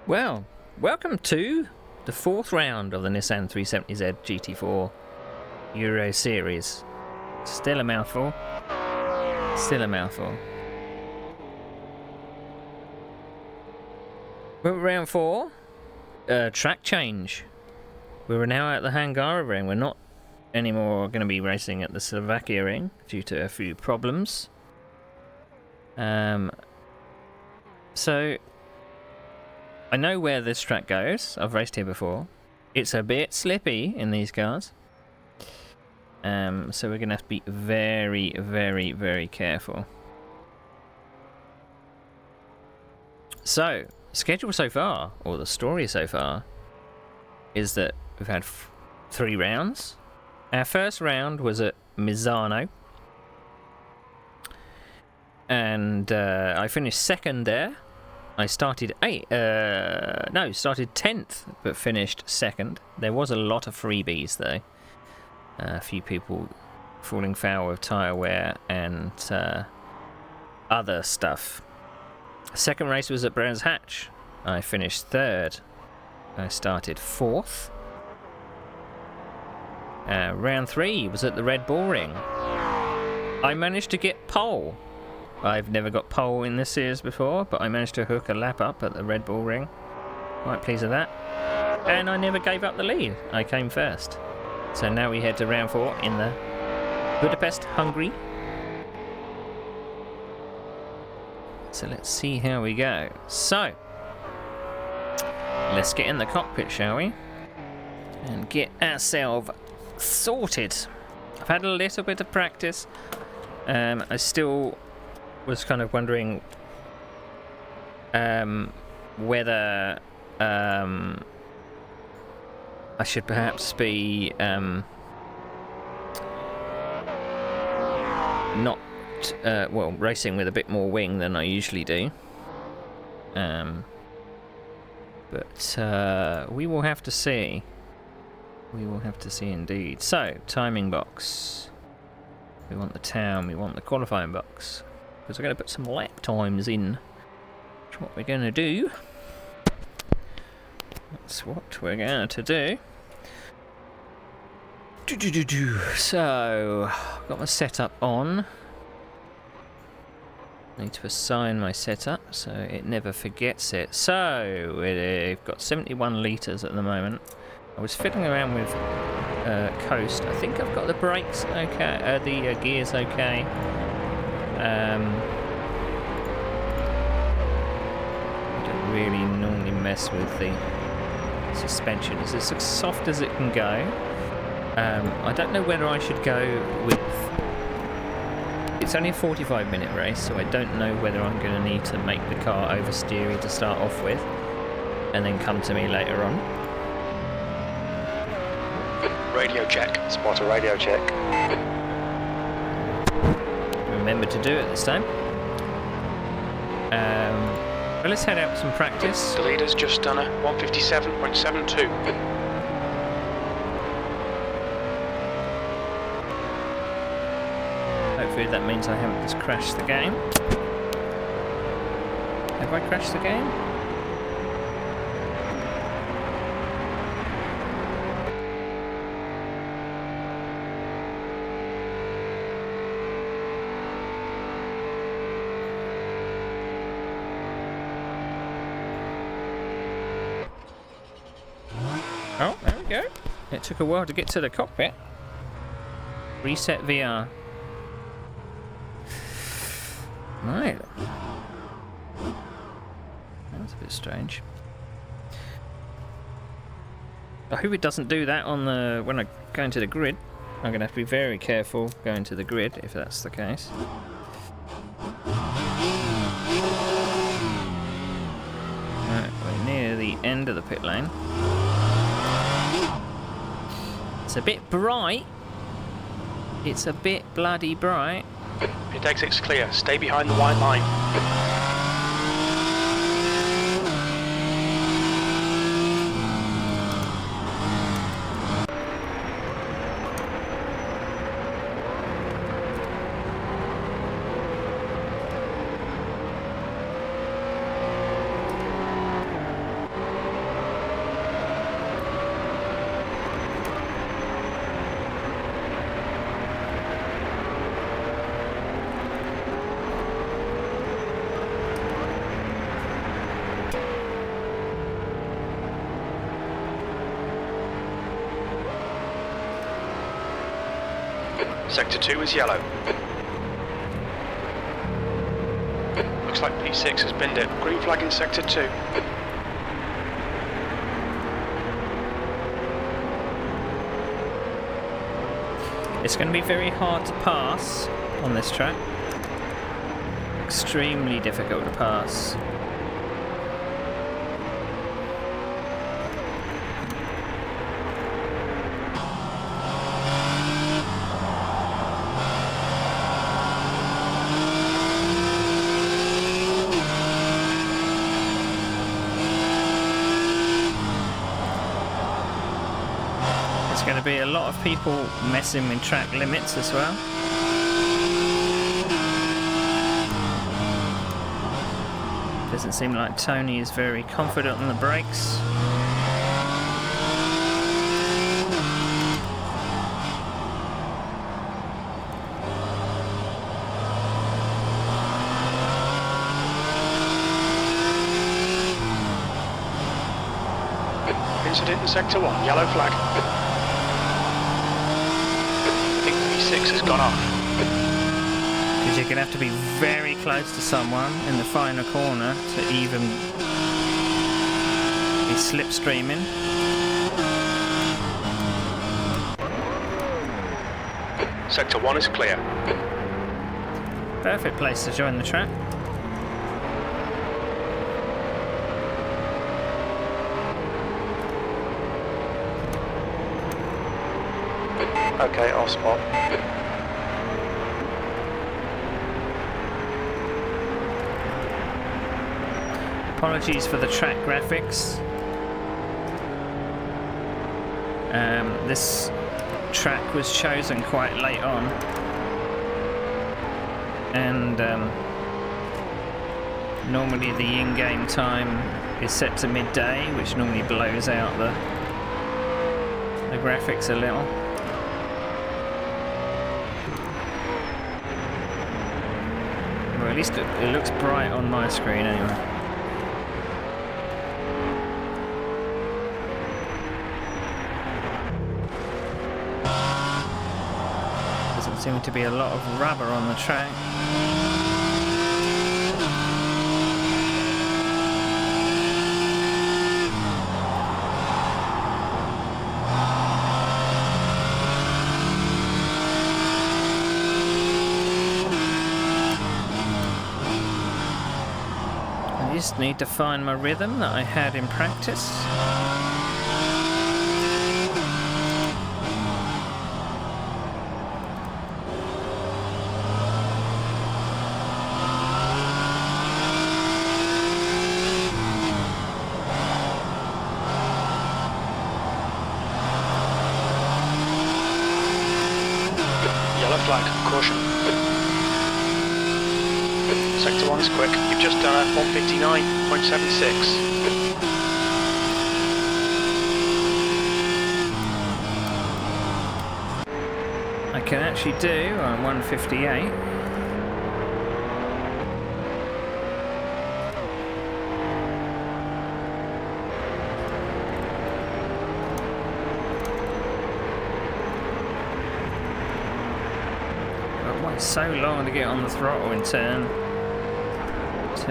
Well, welcome to the fourth round of the Nissan 370Z GT4 Euroseries. Still a mouthful. Still a mouthful. We're at round 4. Track change. We're now at the Hungaroring. We're not anymore going to be racing at the Slovakia ring due to a few problems. So I know where this track goes. I've raced here before. It's a bit slippy in these cars. So we're going to have to be very, very, very careful. So, schedule so far, or the story so far, is that we've had 3 rounds. Our first round was at Misano. And I finished second there. I started 10th, but finished second. There was a lot of freebies though. A few people falling foul of tyre wear and other stuff. Second race was at Brands Hatch. I finished 3rd. I started 4th. Round 3 was at the Red Bull Ring. I managed to get pole. I've never got pole in this series before, but I managed to hook a lap up at the Red Bull Ring. Quite pleased with that. And I never gave up the lead. I came first. So now we head to round 4 in the Budapest, Hungary. So let's see how we go. So, let's get in the cockpit, shall we? And get ourselves sorted. I've had a little bit of practice. I still was kind of wondering whether I should perhaps be not racing with a bit more wing than I usually do. But we will have to see. We will have to see indeed. So, timing box. We want the town, we want the qualifying box. Because we're going to put some lap times in. That's what we're going to do. That's what we're going to do. So, got my setup on. Need to assign my setup so it never forgets it. So, we've got 71 litres at the moment. I was fiddling around with coast. I think I've got the brakes okay, the gears okay. I don't really normally mess with the suspension. It's as soft as it can go. I don't know whether I should go with... It's only a 45-minute race, so I don't know whether I'm going to need to make the car oversteery to start off with, and then come to me later on. Radio check. Spot a radio check. Remember to do it this time. Well, let's head out with some practice. The leader's just done a 157.72. Hopefully that means I haven't just crashed the game. Have I crashed the game? Oh, there we go. It took a while to get to the cockpit. Reset VR. Right. That's a bit strange. I hope it doesn't do that on the when I go into the grid. I'm going to have to be very careful going to the grid if that's the case. Right, we're near the end of the pit lane. It's a bit bright. It's a bit bloody bright. Pit exit's clear. Stay behind the white line. Sector 2 is yellow. Looks like P6 has binned it. Green flag in Sector 2. It's going to be very hard to pass on this track. Extremely difficult to pass. There's going to be a lot of people messing with track limits as well. Doesn't seem like Tony is very confident on the brakes. Incident in Sector 1, yellow flag. I think P6 has gone off. Because you're going to have to be very close to someone in the final corner to even be slipstreaming. Sector 1 is clear. Perfect place to join the track. Okay, I'll spot. Apologies for the track graphics. This track was chosen quite late on, and normally the in-game time is set to midday, which normally blows out the graphics a little. Well, at least it looks bright on my screen anyway. Doesn't seem to be a lot of rubber on the track. I just need to find my rhythm that I had in practice. Yellow flag, caution. Sector 1 is quick. You've just done a 159.76. I can actually do on 158. But wait so long to get on the throttle in turn 2.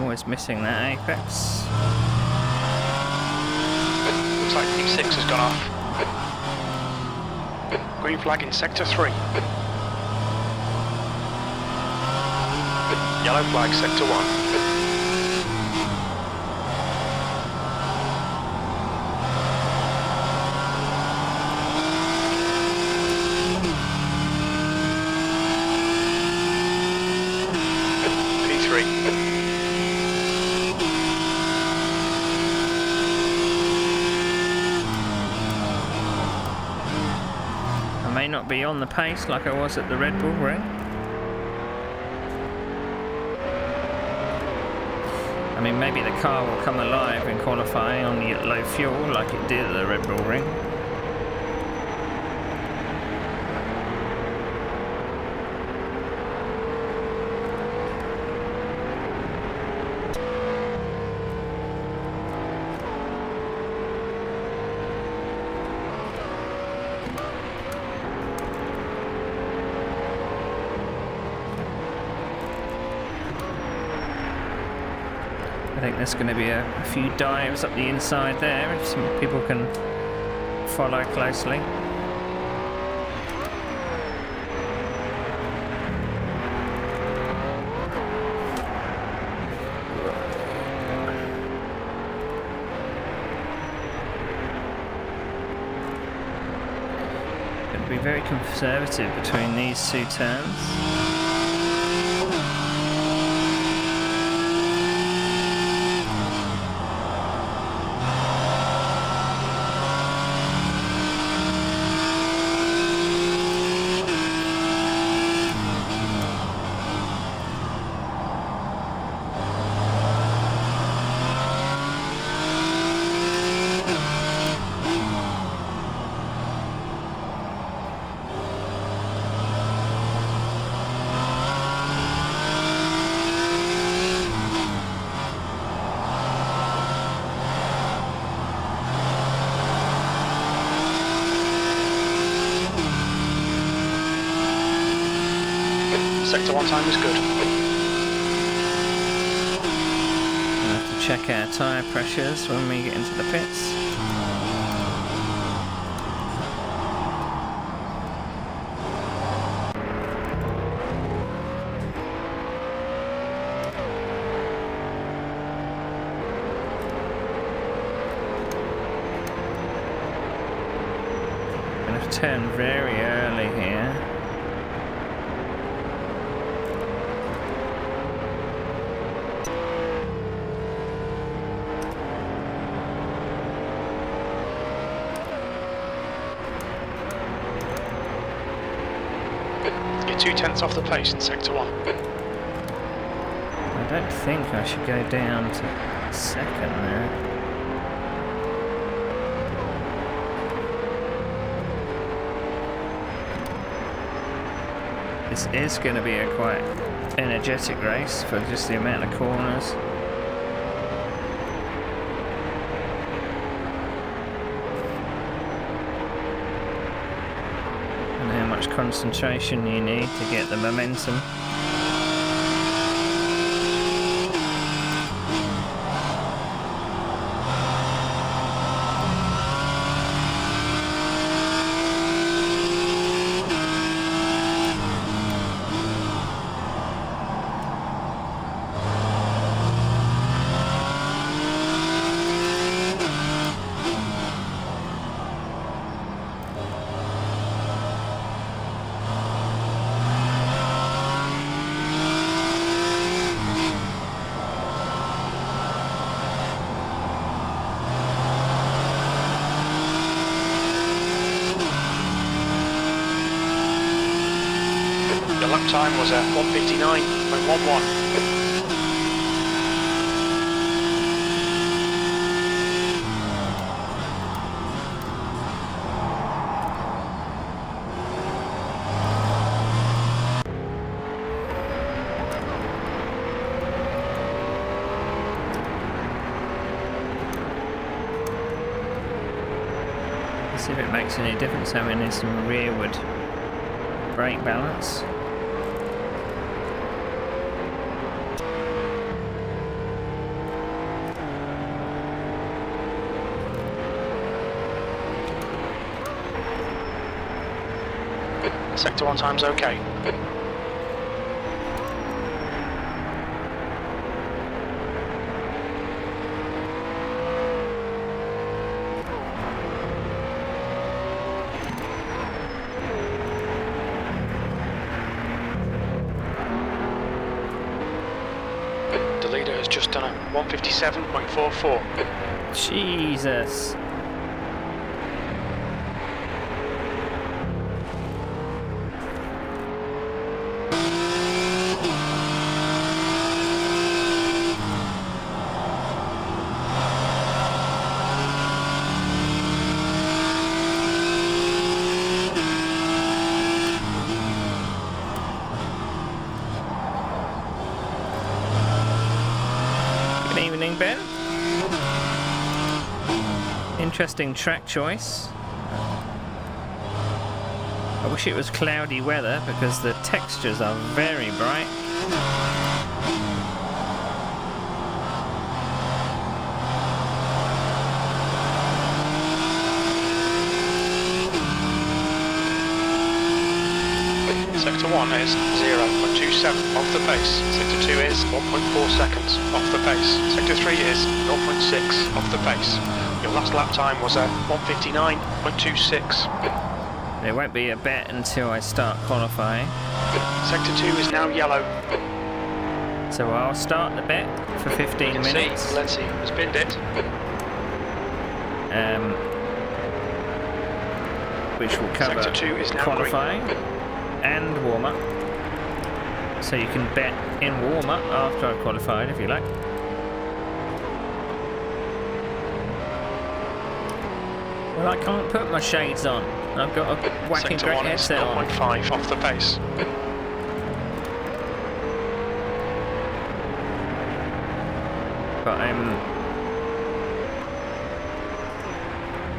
Always missing that apex. Looks like P6 has gone off. Green flag in Sector 3. Yellow flag, sector 1. I may not be on the pace like I was at the Red Bull Ring. I mean, maybe the car will come alive in qualifying on the low fuel like it did at the Red Bull Ring. I think there's going to be a few dives up the inside there if some people can follow closely. Going to be very conservative between these two turns. Sector 1 time is good. We'll have to check our tyre pressures when we get into the pits. We're going to turn very early here. You're 2/10 off the pace in sector 1. I don't think I should go down to second there. This is going to be a quite energetic race for just the amount of corners. And how much concentration you need to get the momentum. Your lap time was at 1:59.11. Let's see if it makes any difference having in some rearward brake balance. Sector 1 time's okay. The leader has just done a 157.44. Jesus. Good evening, Ben. Interesting track choice. I wish it was cloudy weather because the textures are very bright. Sector 1 is 0.27 off the pace. Sector 2 is 1.4 seconds off the pace. Sector 3 is 0.6 off the pace. Your last lap time was a 159.26. There won't be a bet until I start qualifying. Sector 2 is now yellow. So I'll start the bet for 15 minutes. Let's see who's binned it. Which will cover Sector 2 is now qualifying and warm-up. So you can bet in warm-up after I've qualified if you like. Well, I can't put my shades on. I've got a whacking great headset on. 0.5 off the pace. But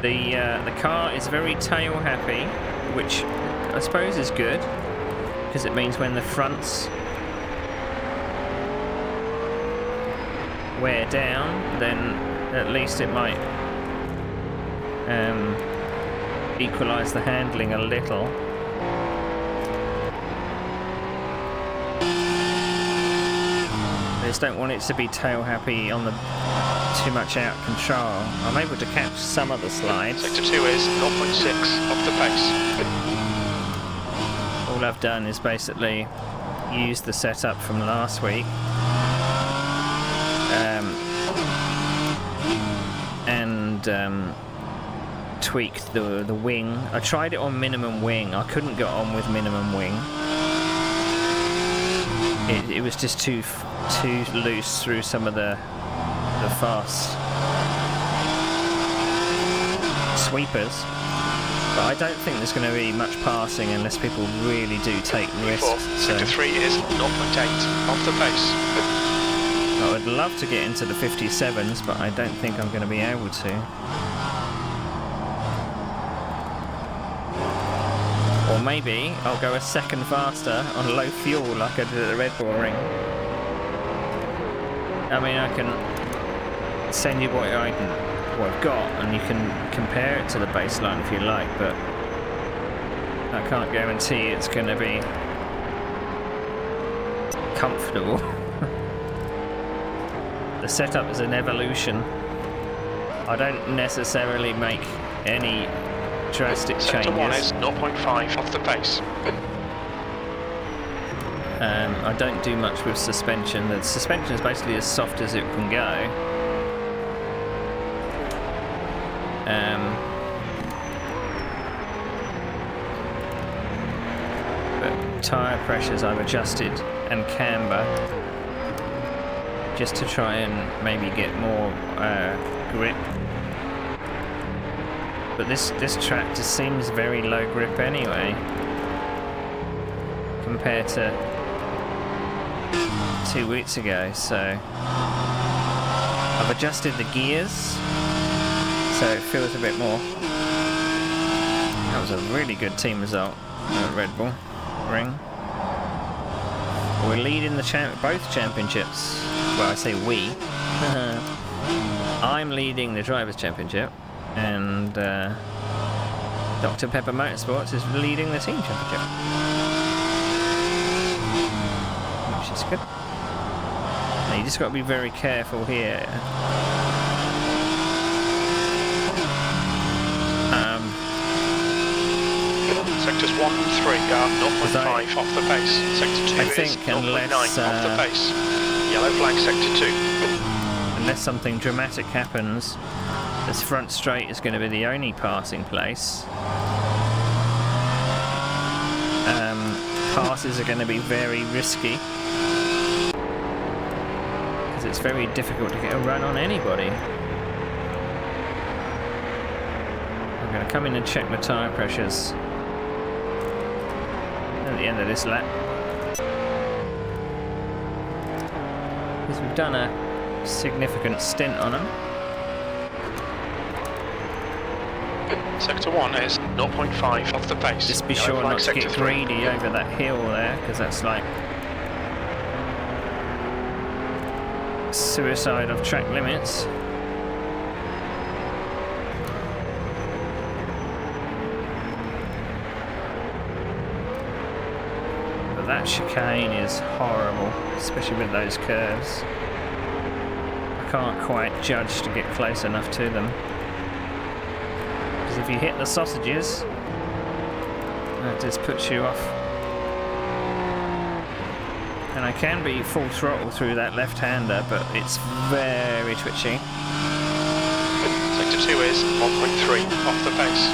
the car is very tail happy, which I suppose is good because it means when the fronts wear down, then at least it might equalise the handling a little. I just don't want it to be tail happy on the too much out of control. I'm able to catch some of the slides. Sector 2 is 0.6 off the pace. All I've done is basically use the setup from last week and tweaked the wing. I tried it on minimum wing. I couldn't get on with minimum wing. It was just too loose through some of the fast sweepers. But I don't think there's going to be much passing unless people really do take risks. Sector 3 is 0.8 off the pace. I would love to get into the 57s, but I don't think I'm going to be able to. Or maybe I'll go a second faster on low fuel like I did at the Red Bull Ring. I mean, I can send you what I've got and you can compare it to the baseline if you like, but I can't guarantee it's going to be comfortable. The setup is an evolution. I don't necessarily make any drastic changes. Sector 1 is 0.5 off the pace. I don't do much with suspension. The suspension is basically as soft as it can go. But tyre pressures I've adjusted and camber just to try and maybe get more grip. But this track just seems very low grip anyway compared to 2 weeks ago, so I've adjusted the gears so it feels a bit more. That was a really good team result at Red Bull Ring. We're leading both championships. Well, I say we. I'm leading the Drivers' Championship, and Dr. Pepper Motorsports is leading the Team Championship, which is good. Now you just got to be very careful here. Sectors 1 and 3 are 0.5 off the pace. Sector 2 I think is 0.9 off the pace. Yellow flag sector 2. Unless something dramatic happens, this front straight is going to be the only passing place. Passes are going to be very risky because it's very difficult to get a run on anybody. I'm going to come in and check my tyre pressures at the end of this lap, because we've done a significant stint on them. Sector 1 is 0.5 off the pace. Just be Yellow sure flag not to sector get 3. greedy over that hill there, because that's like suicide of track limits. But that chicane is horrible, especially with those curves. I can't quite judge to get close enough to them. Because if you hit the sausages, that just puts you off. And I can be full throttle through that left-hander, but it's very twitchy. Sector 2 is 1.3 off the pace.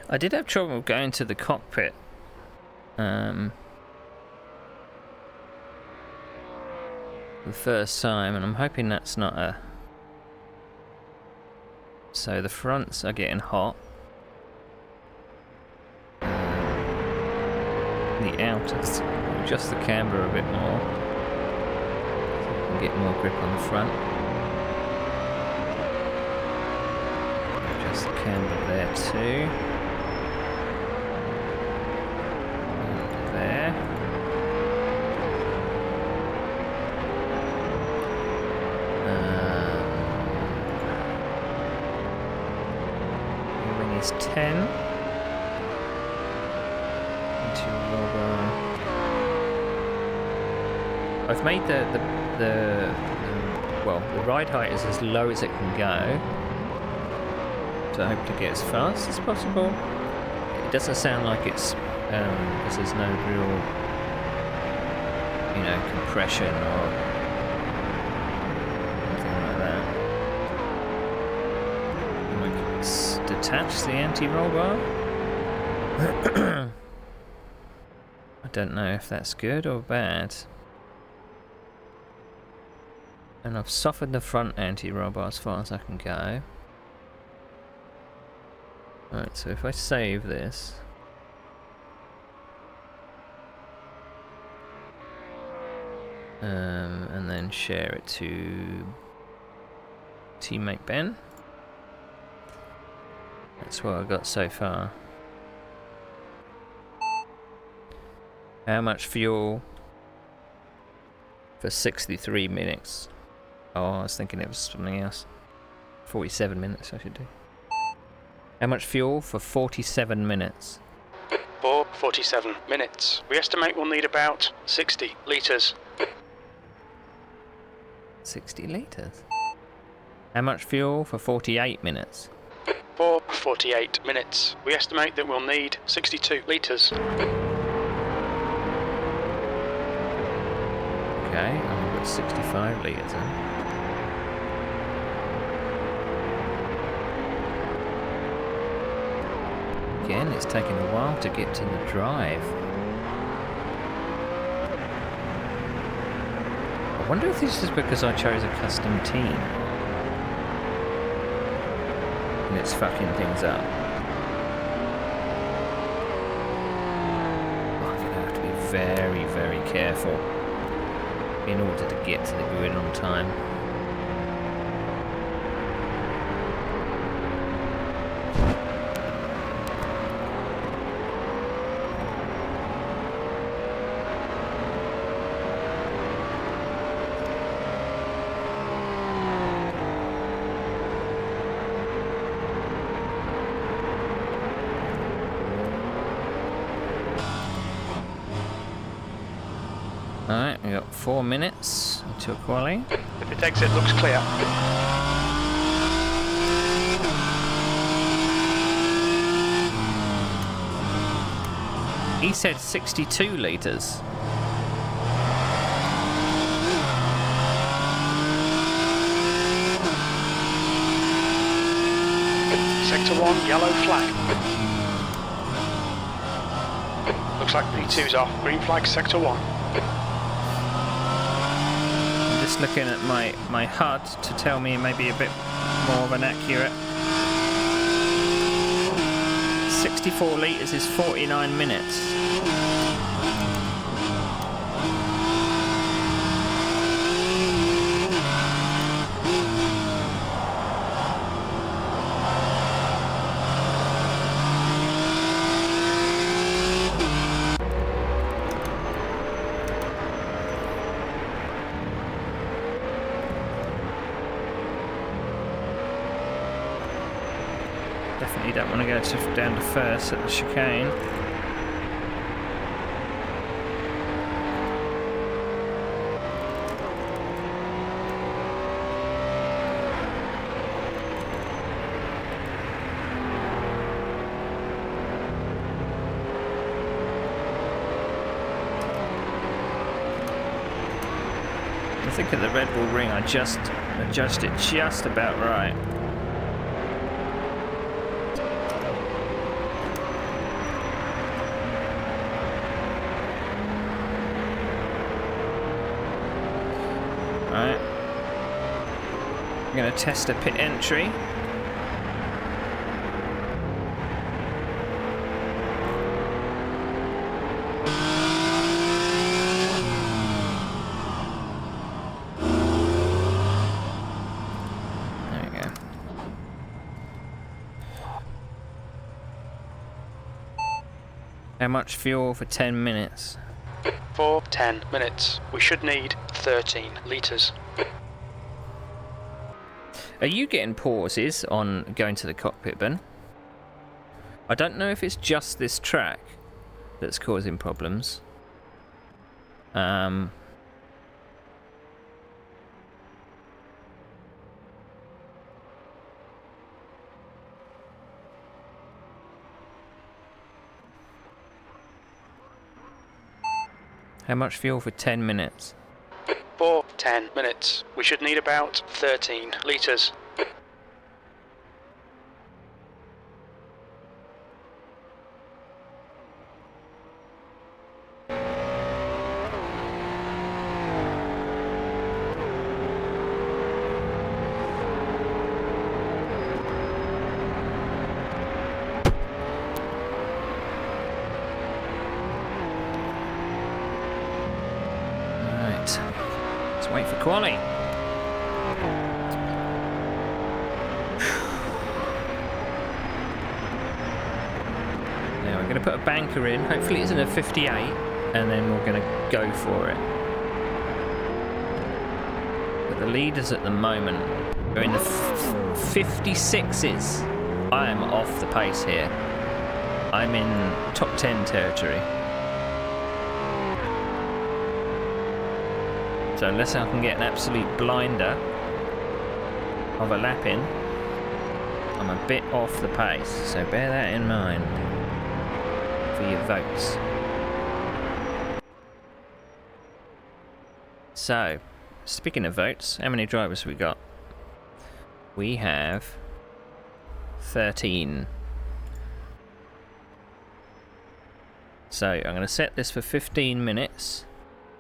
I did have trouble going to the cockpit. The first time, and I'm hoping that's not a... So the fronts are getting hot. The outers, adjust the camber a bit more, so we can get more grip on the front. Adjust the camber there too. There. Wing is 10. Into rubber. I've made the ride height is as low as it can go. So I hope to get as fast as possible. It doesn't sound like it's because there's no real, compression or anything like that. I'm going to detach the anti-roll bar. I don't know if that's good or bad. And I've softened the front anti-roll bar as far as I can go. Alright, so if I save this. And then share it to teammate Ben. That's what I got so far. How much fuel for 63 minutes? Oh, I was thinking it was something else. 47 minutes I should do. How much fuel for 47 minutes? For 47 minutes. We estimate we'll need about 60 litres. 60 litres? How much fuel for 48 minutes? For 48 minutes. We estimate that we'll need 62 litres. Okay, I've got 65 litres in. Again, it's taken a while to get to the drive. I wonder if this is because I chose a custom team. And it's fucking things up. I'm going to have to be very, very careful in order to get to the grid on time. got 4 minutes until quali. The pit exit looks clear. He said 62 litres. Sector 1, yellow flag. Looks like P2's off. Green flag, sector 1. I'm just looking at my HUD to tell me maybe a bit more of an accurate. 64 litres is 49 minutes. Definitely don't want to go down to first at the chicane. I think at the Red Bull Ring I just adjusted just about right. Right, I'm going to test a pit entry. There we go. How much fuel for 10 minutes? For 10 minutes. We should need 13 litres. Are you getting pauses on going to the cockpit, Ben? I don't know if it's just this track that's causing problems. How much fuel for 10 minutes? For 10 minutes. We should need about 13 litres. Let's wait for quali. Now we're going to put a banker in. Hopefully it's in a 58, and then we're going to go for it. But the leaders at the moment are in the 56s. I am off the pace here. I'm in top 10 territory. So unless I can get an absolute blinder of a lap in, I'm a bit off the pace. So bear that in mind for your votes. So, speaking of votes, how many drivers have we got? We have 13. So I'm going to set this for 15 minutes.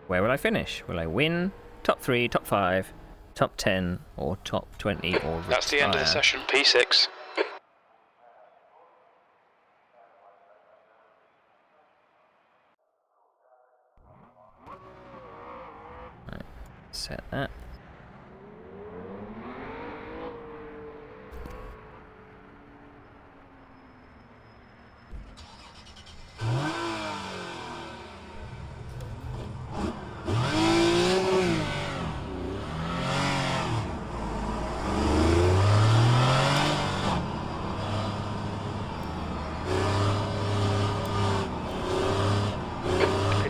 Where will I finish? Will I win? Top 3, top 5, top 10, or top 20, or That's the end of the session. P6. Right, set that.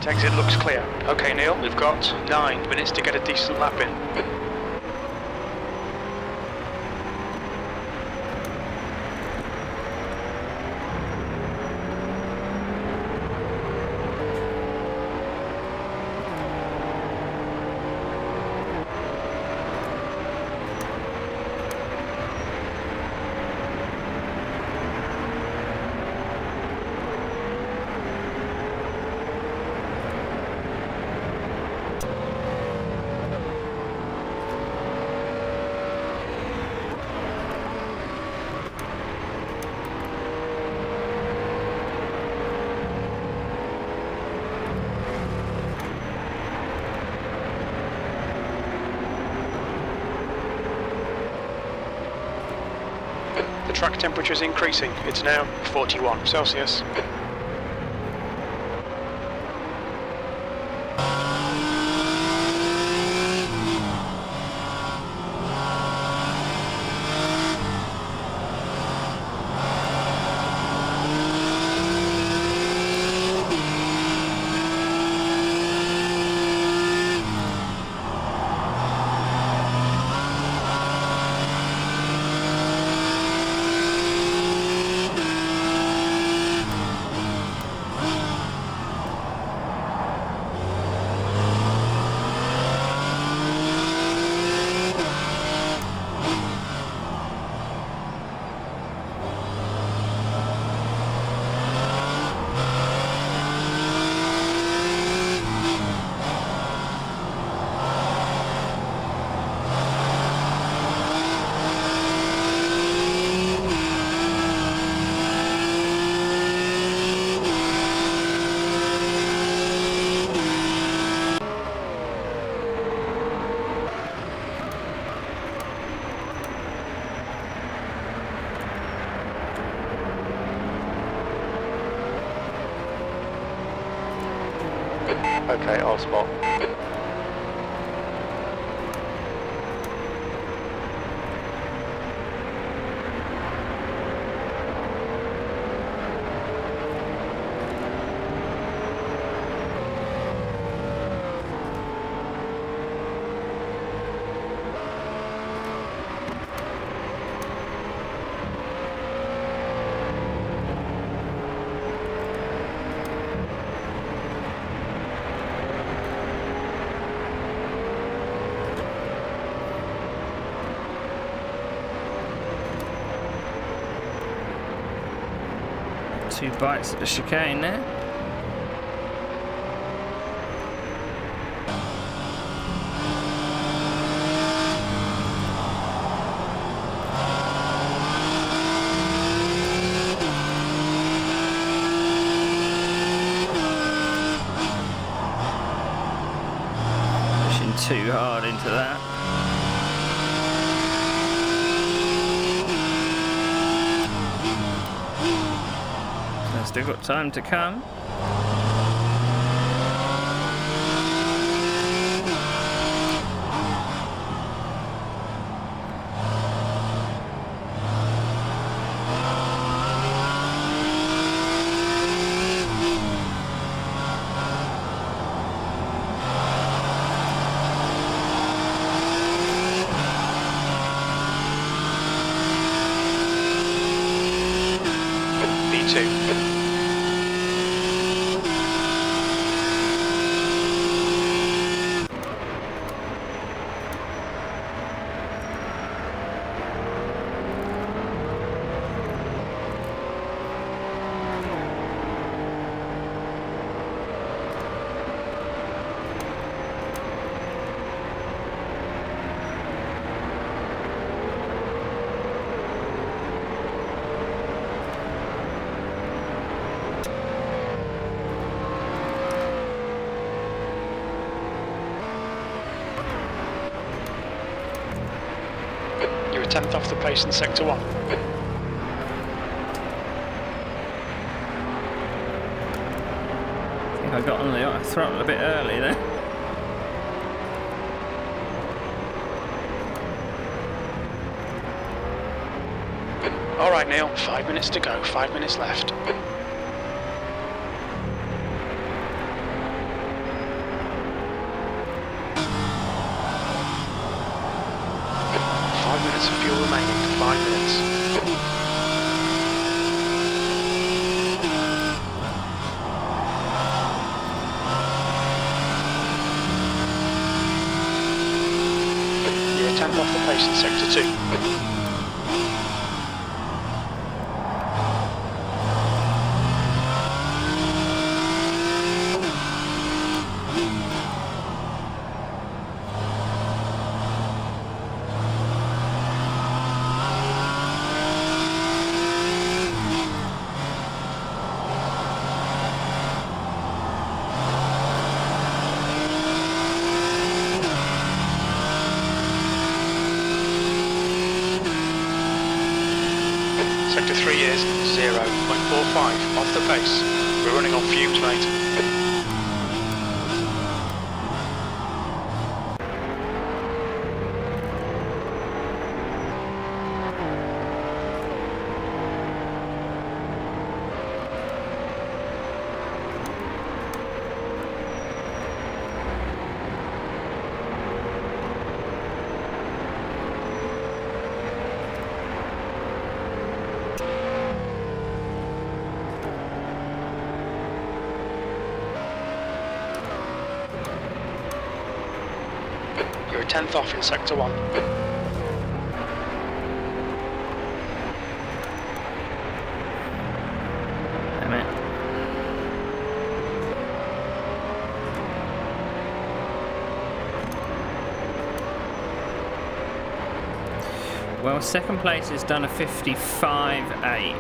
right exit looks clear. Okay, Neil, we've got 9 minutes to get a decent lap in. The track temperature is increasing. It's now 41 Celsius. Okay, I'll spot. Two bites at the chicane there. Pushing too hard into that. Still got time to come. B2. You're a tenth off the pace in sector 1. I think I got on the throttle a bit early there. All right, Neil, 5 minutes to go, 5 minutes left. 9 minutes. You're a tenth off the pace in sector 2. Sector 3 is 0.45 off the pace. We're running on fumes, mate. You're a tenth off in sector 1. Damn it. Well, second place has done a 55.8.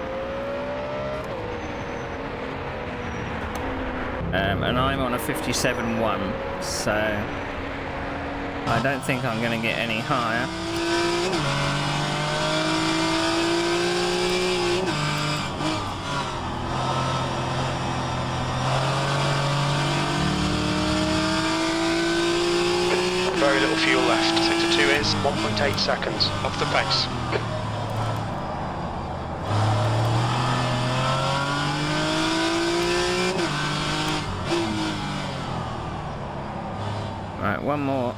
And I'm on a 57.1, so I don't think I'm going to get any higher. Very little fuel left. Sector 2 is 1.8 seconds off the pace. Right, one more.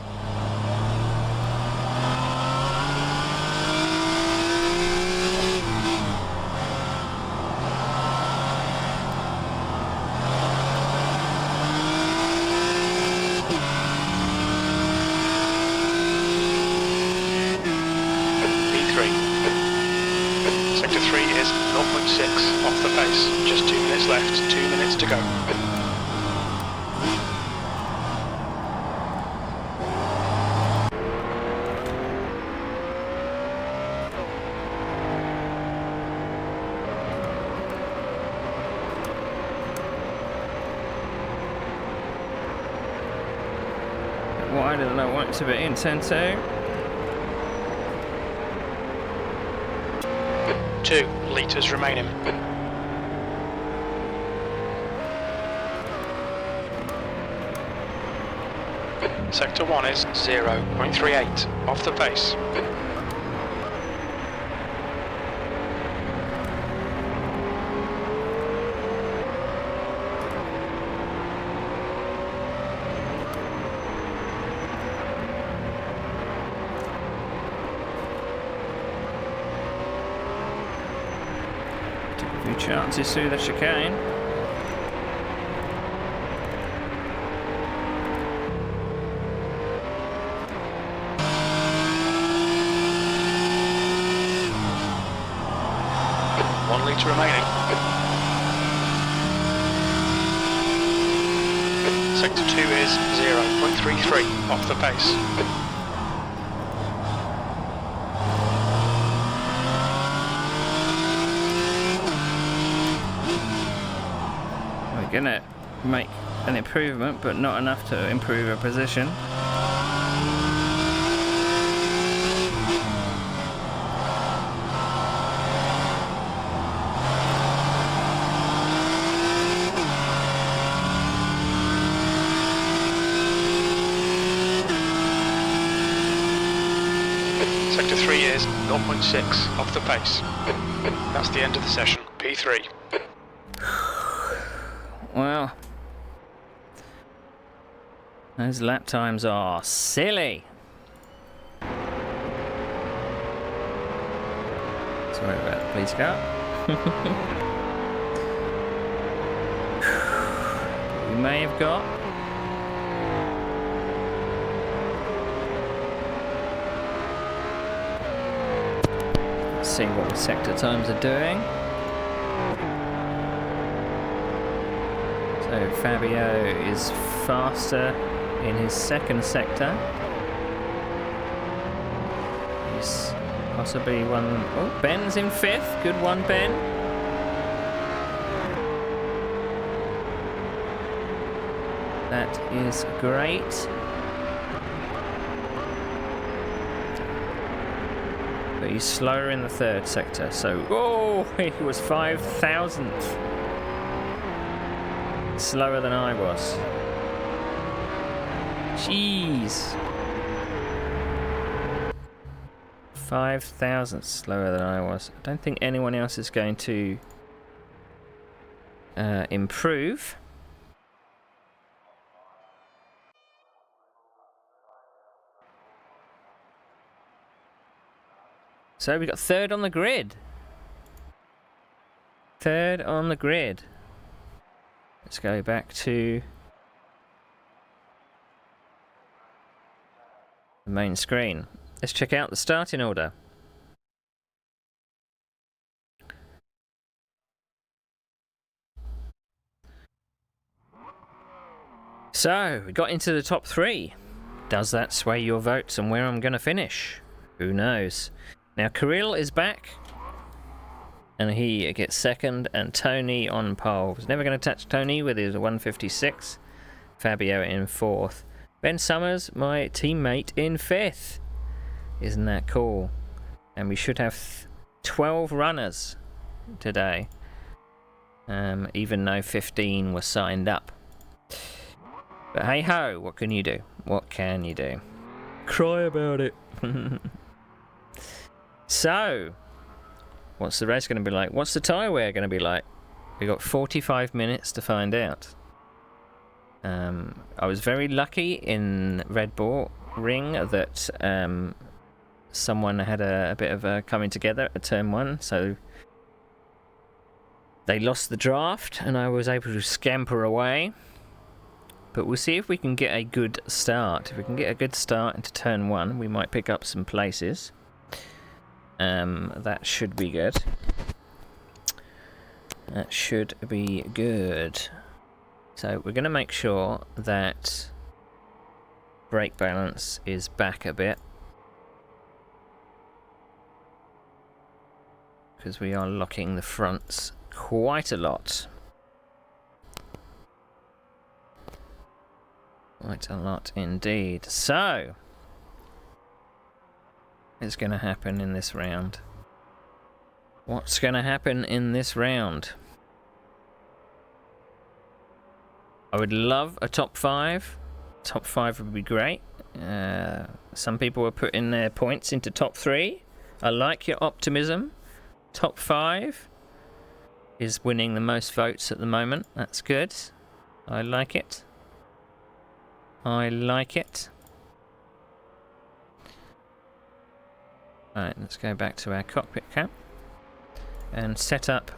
Sector 3 is 0.6 off the pace. Just 2 minutes left, 2 minutes to go. Wider than I want it to be in turn 2. 2 litres remaining. Sector 1 is 0.38 off the pace. Chances through the chicane. One litre remaining. Sector 2 is 0.33 off the pace. Gonna make an improvement, but not enough to improve our position. Sector 3 is 0.6 off the pace. That's the end of the session, P3. Well, those lap times are silly. Sorry about the police car. We may have got. Let's see what the sector times are doing. So Fabio is faster in his second sector. He's possibly one. Oh, Ben's in fifth. Good one, Ben. That is great. But he's slower in the third sector, so... Oh, he was 5,000th. Slower than I was. Jeez. 5,000th slower than I was. I don't think anyone else is going to improve. So we got third on the grid. Third on the grid. Let's go back to the main screen. Let's check out the starting order. So, we got into the top three. Does that sway your votes on where I'm going to finish? Who knows? Now, Kirill is back. And he gets second, and Tony on pole. Was never going to touch Tony with his 156. Fabio in fourth. Ben Summers, my teammate, in fifth. Isn't that cool? And we should have 12 runners today. Even though 15 were signed up. But hey ho, what can you do? What can you do? Cry about it. So, what's the race going to be like? What's the tyre wear going to be like? We got 45 minutes to find out. I was very lucky in Red Bull Ring that someone had a bit of a coming together at turn one, so they lost the draft and I was able to scamper away. But we'll see if we can get a good start. If we can get a good start into turn one, we might pick up some places. That should be good. That should be good. So we're going to make sure that brake balance is back a bit. Because we are locking the fronts quite a lot. Quite a lot indeed. So, what's going to happen in this round? What's going to happen in this round? I would love a top 5. Top 5 would be great. Some people are putting their points into top 3. I like your optimism. Top 5 is winning the most votes at the moment. That's good. I like it. I like it. Alright, let's go back to our cockpit cam and set up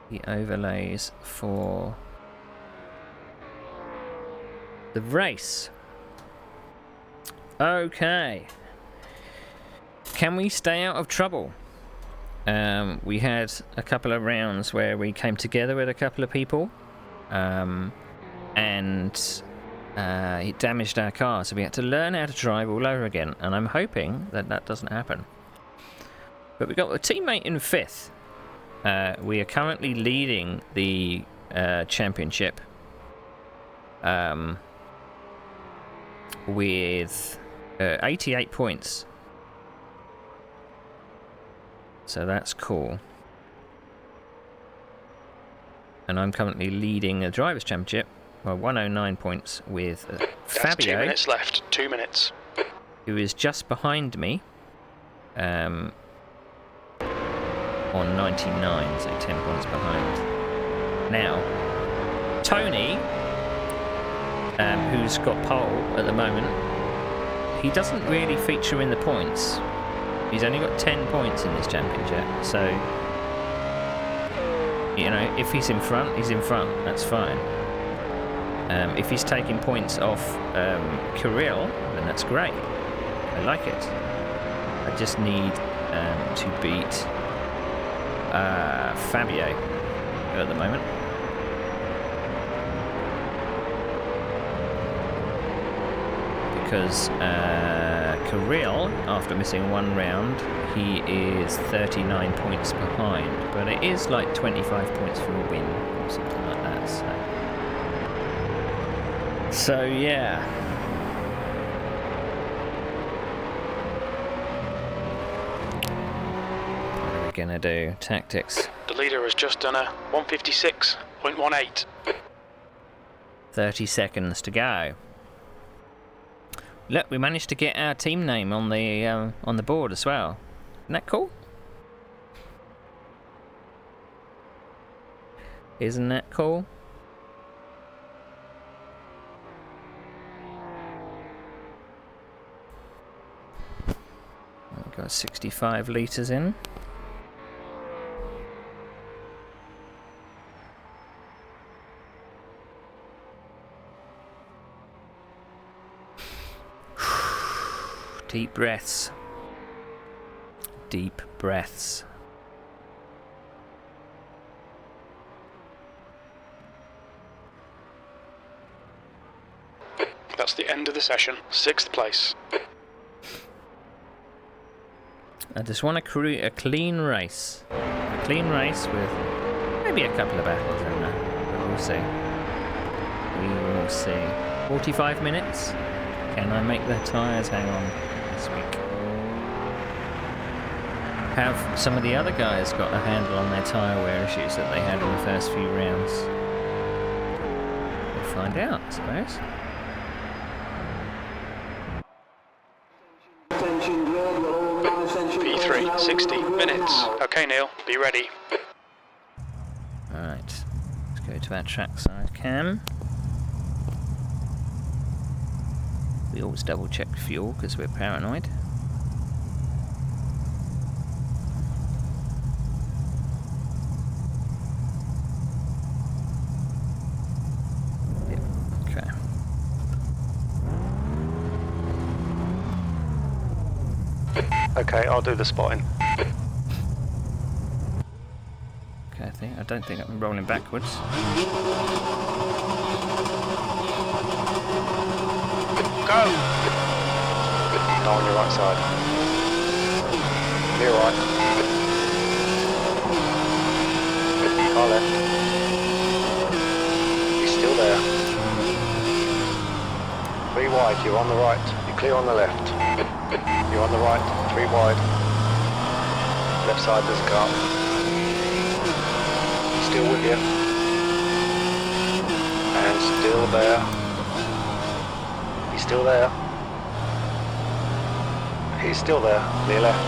the overlays for the race. Okay. Can we stay out of trouble? We had a couple of rounds where we came together with a couple of people and it damaged our car, so we had to learn how to drive all over again, and I'm hoping that that doesn't happen. But we got a teammate in 5th. We are currently leading the championship with 88 points. So that's cool. And I'm currently leading the Drivers' Championship. Well, 109 points with Fabio. 2 minutes left. 2 minutes. Who is just behind me. On 99, so 10 points behind. Now, Tony, who's got pole at the moment, he doesn't really feature in the points. He's only got 10 points in this championship, so you know, if he's in front, he's in front. That's fine. If he's taking points off Kirill, then that's great. I like it. I just need to beat Fabio at the moment. Because Kirill, after missing one round, he is 39 points behind. But it is like 25 points for a win or something like that. So yeah. What are we gonna do? Tactics. The leader has just done a 156.18. 30 seconds to go. Look, we managed to get our team name on the board as well. Isn't that cool? Isn't that cool? We've got 65 litres in. Deep breaths. Deep breaths. That's the end of the session. 6th place. I just want to create a clean race. A clean race with maybe a couple of battles in there. But we'll see. We will see. 45 minutes. Can I make the tyres hang on this week? Have some of the other guys got a handle on their tyre wear issues that they had in the first few rounds? We'll find out, I suppose. P3, 60 minutes. Okay, Neil, be ready. Alright, let's go to our trackside cam. We always double check fuel because we're paranoid. Yep, okay. Okay, I'll do the spotting. Okay, I don't think I'm rolling backwards. Go! Now on your right side. Clear right. Car left. He's still there. 3 wide, you're on the right. You're clear on the left. You're on the right, 3 wide. Left side there's a car. Still with you. And still there. He's still there. He's still there, near left.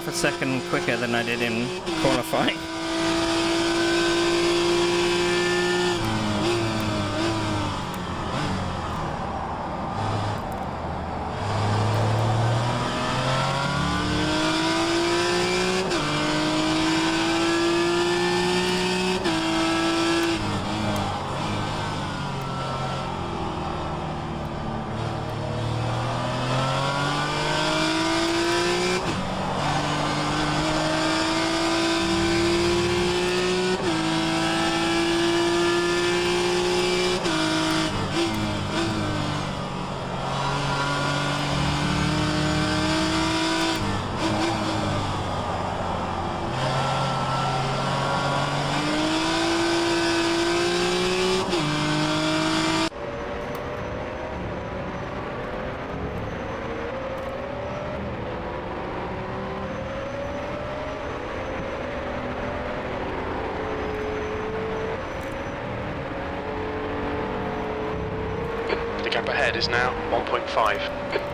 half a second quicker than I did in qualifying. The gap ahead is now 1.5.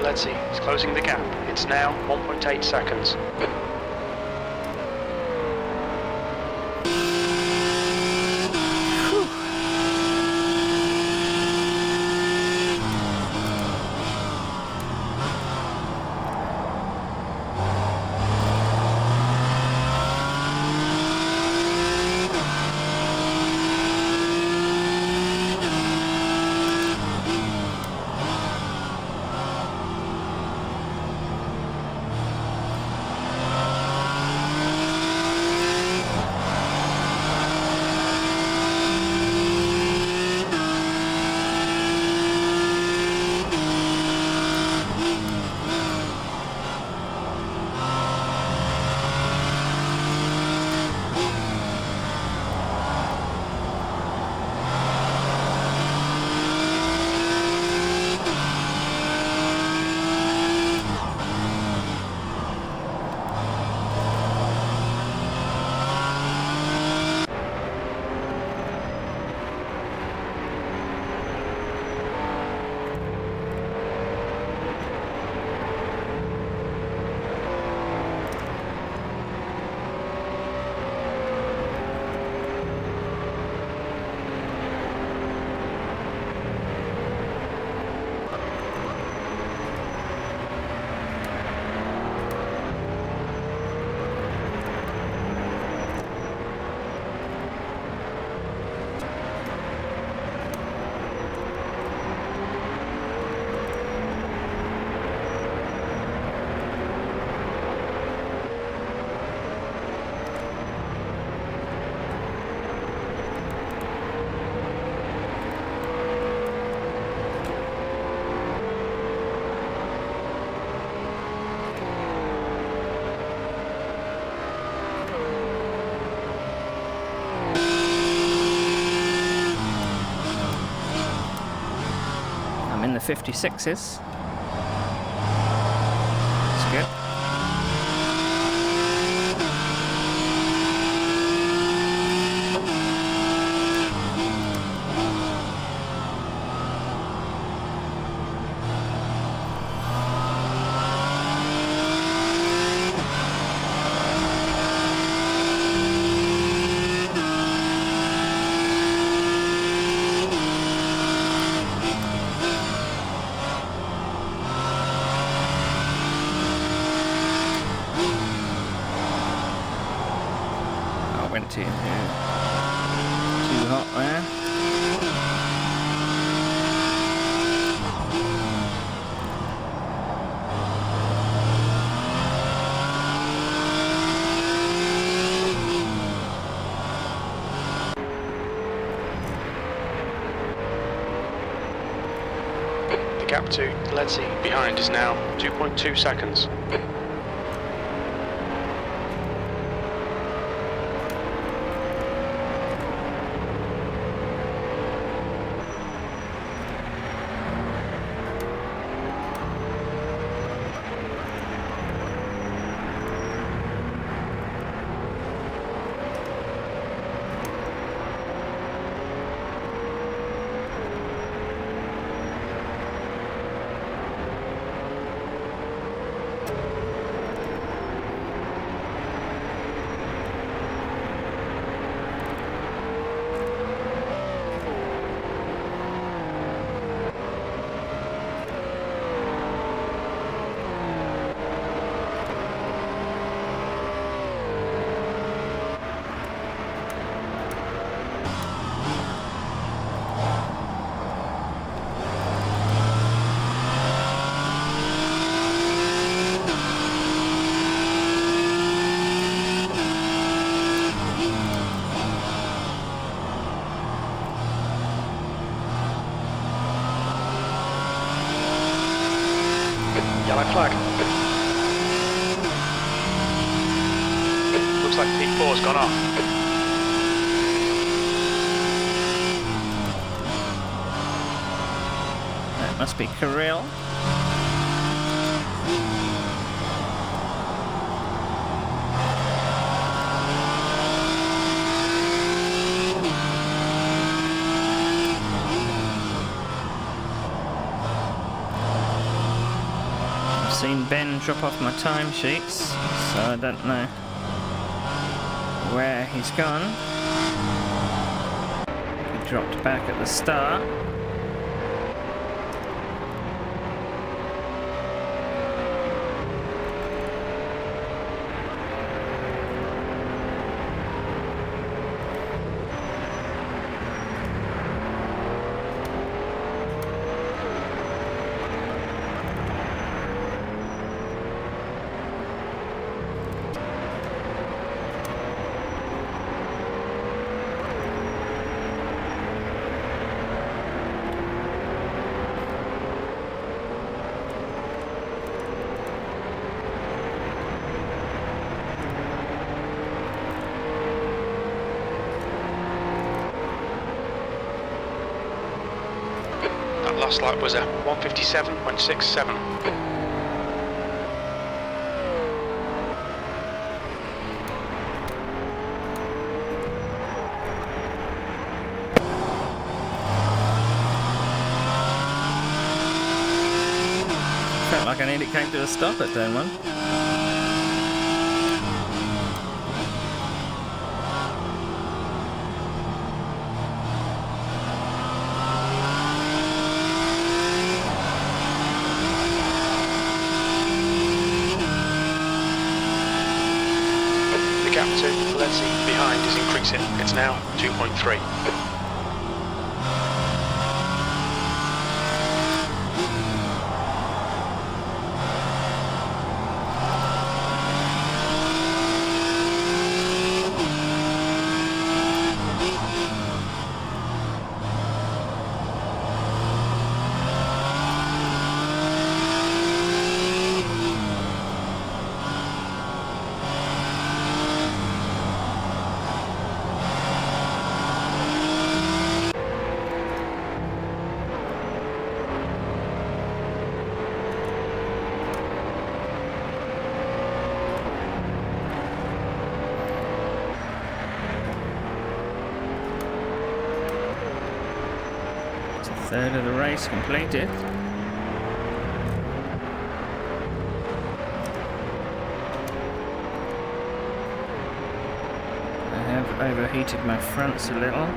Let's see, it's closing the gap. It's now 1.8 seconds. 56s. That's good. Too hot there. The gap to Ledzi behind is now 2.2 seconds. Yellow flag. Looks like P4's gone off. That must be Kirill. Seen Ben drop off my timesheets, so I don't know where he's gone. He dropped back at the start. Last lap was a 1:57.67. Felt like I nearly came to a stop at turn 1. The gap to Ledzi behind is increasing. It's now 2.3. Third of the race completed. I have overheated my fronts a little.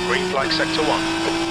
Green flag sector 1.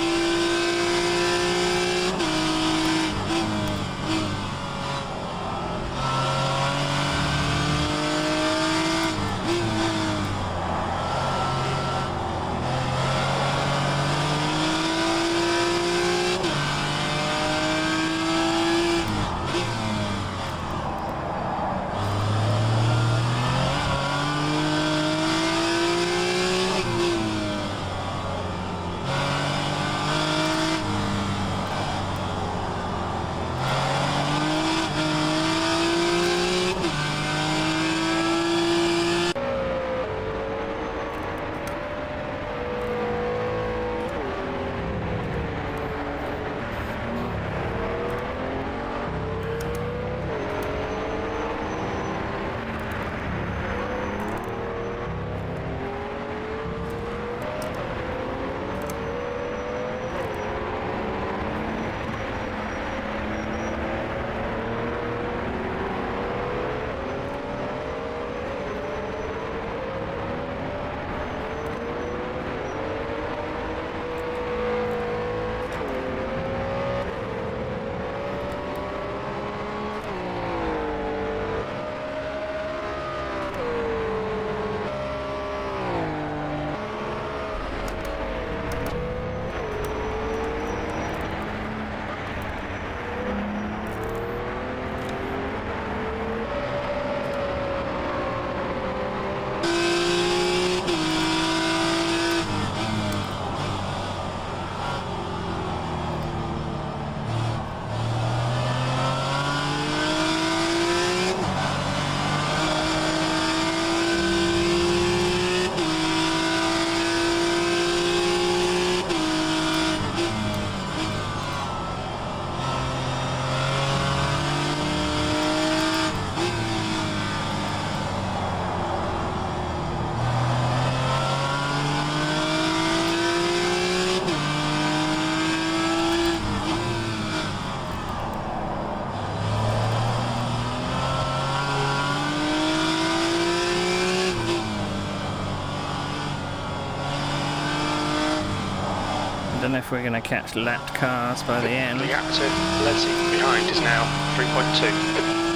I don't know if we're going to catch lapped cars by the end. The active Letty behind is now 3.2.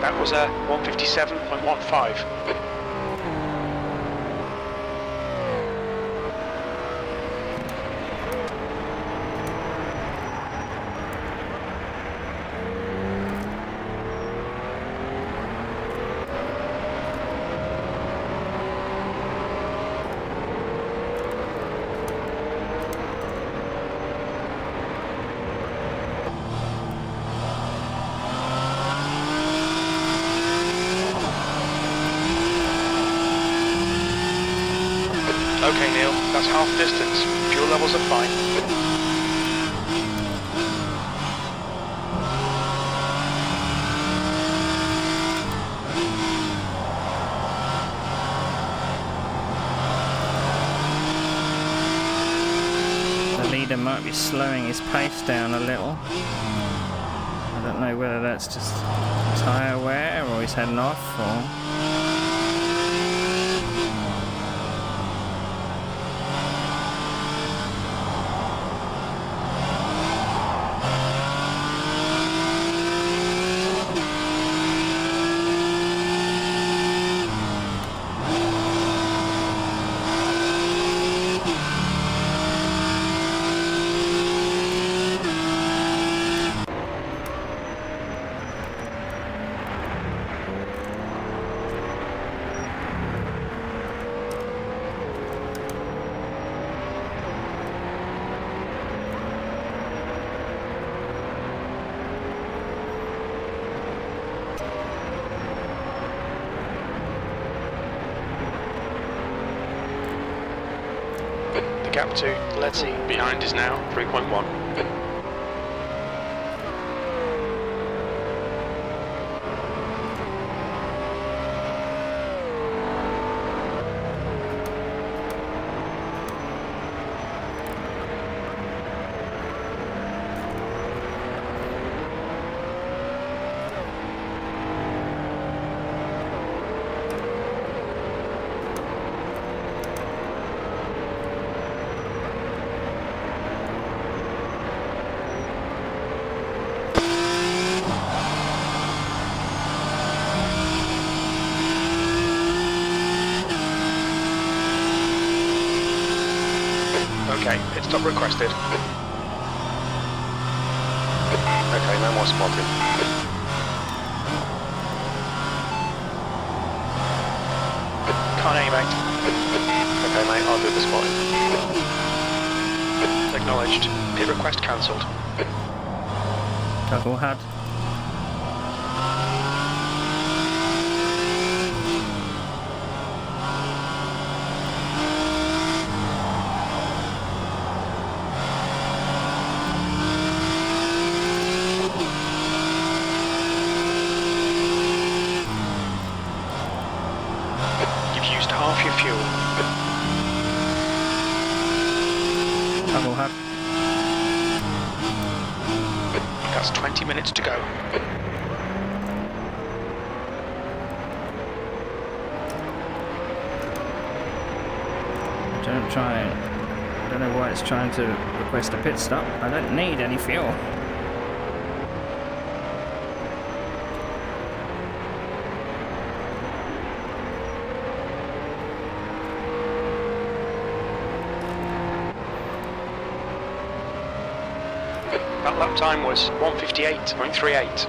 That was a 157.15. Okay, Neil, that's half distance. Fuel levels are fine. The leader might be slowing his pace down a little. I don't know whether that's just tyre wear or he's heading off or... The gap to let's see behind is now 3.1. Okay, pit stop requested. Okay, no more spotting. Can't aim, mate. Okay, mate, I'll do the spotting. Acknowledged. Pit request cancelled. Double HUD. Half your fuel. Double HUD. That's 20 minutes to go. I don't know why it's trying to request a pit stop. I don't need any fuel. That lap time was 1:58.38.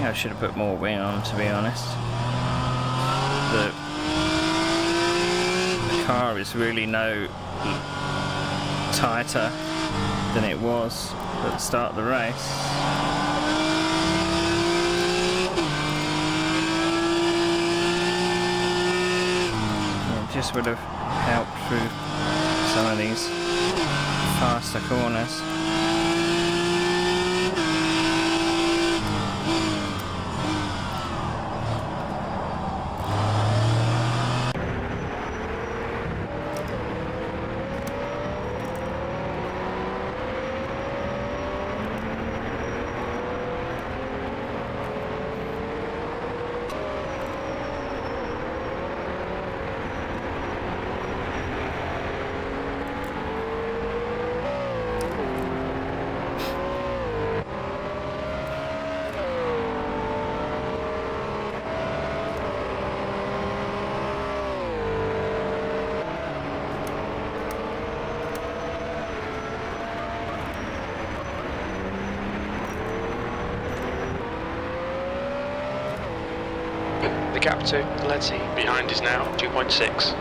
I should have put more wing on, to be honest. The car is really no tighter than it was at the start of the race. It just would have helped through some of these faster corners. The gap to Letty behind is now 2.6.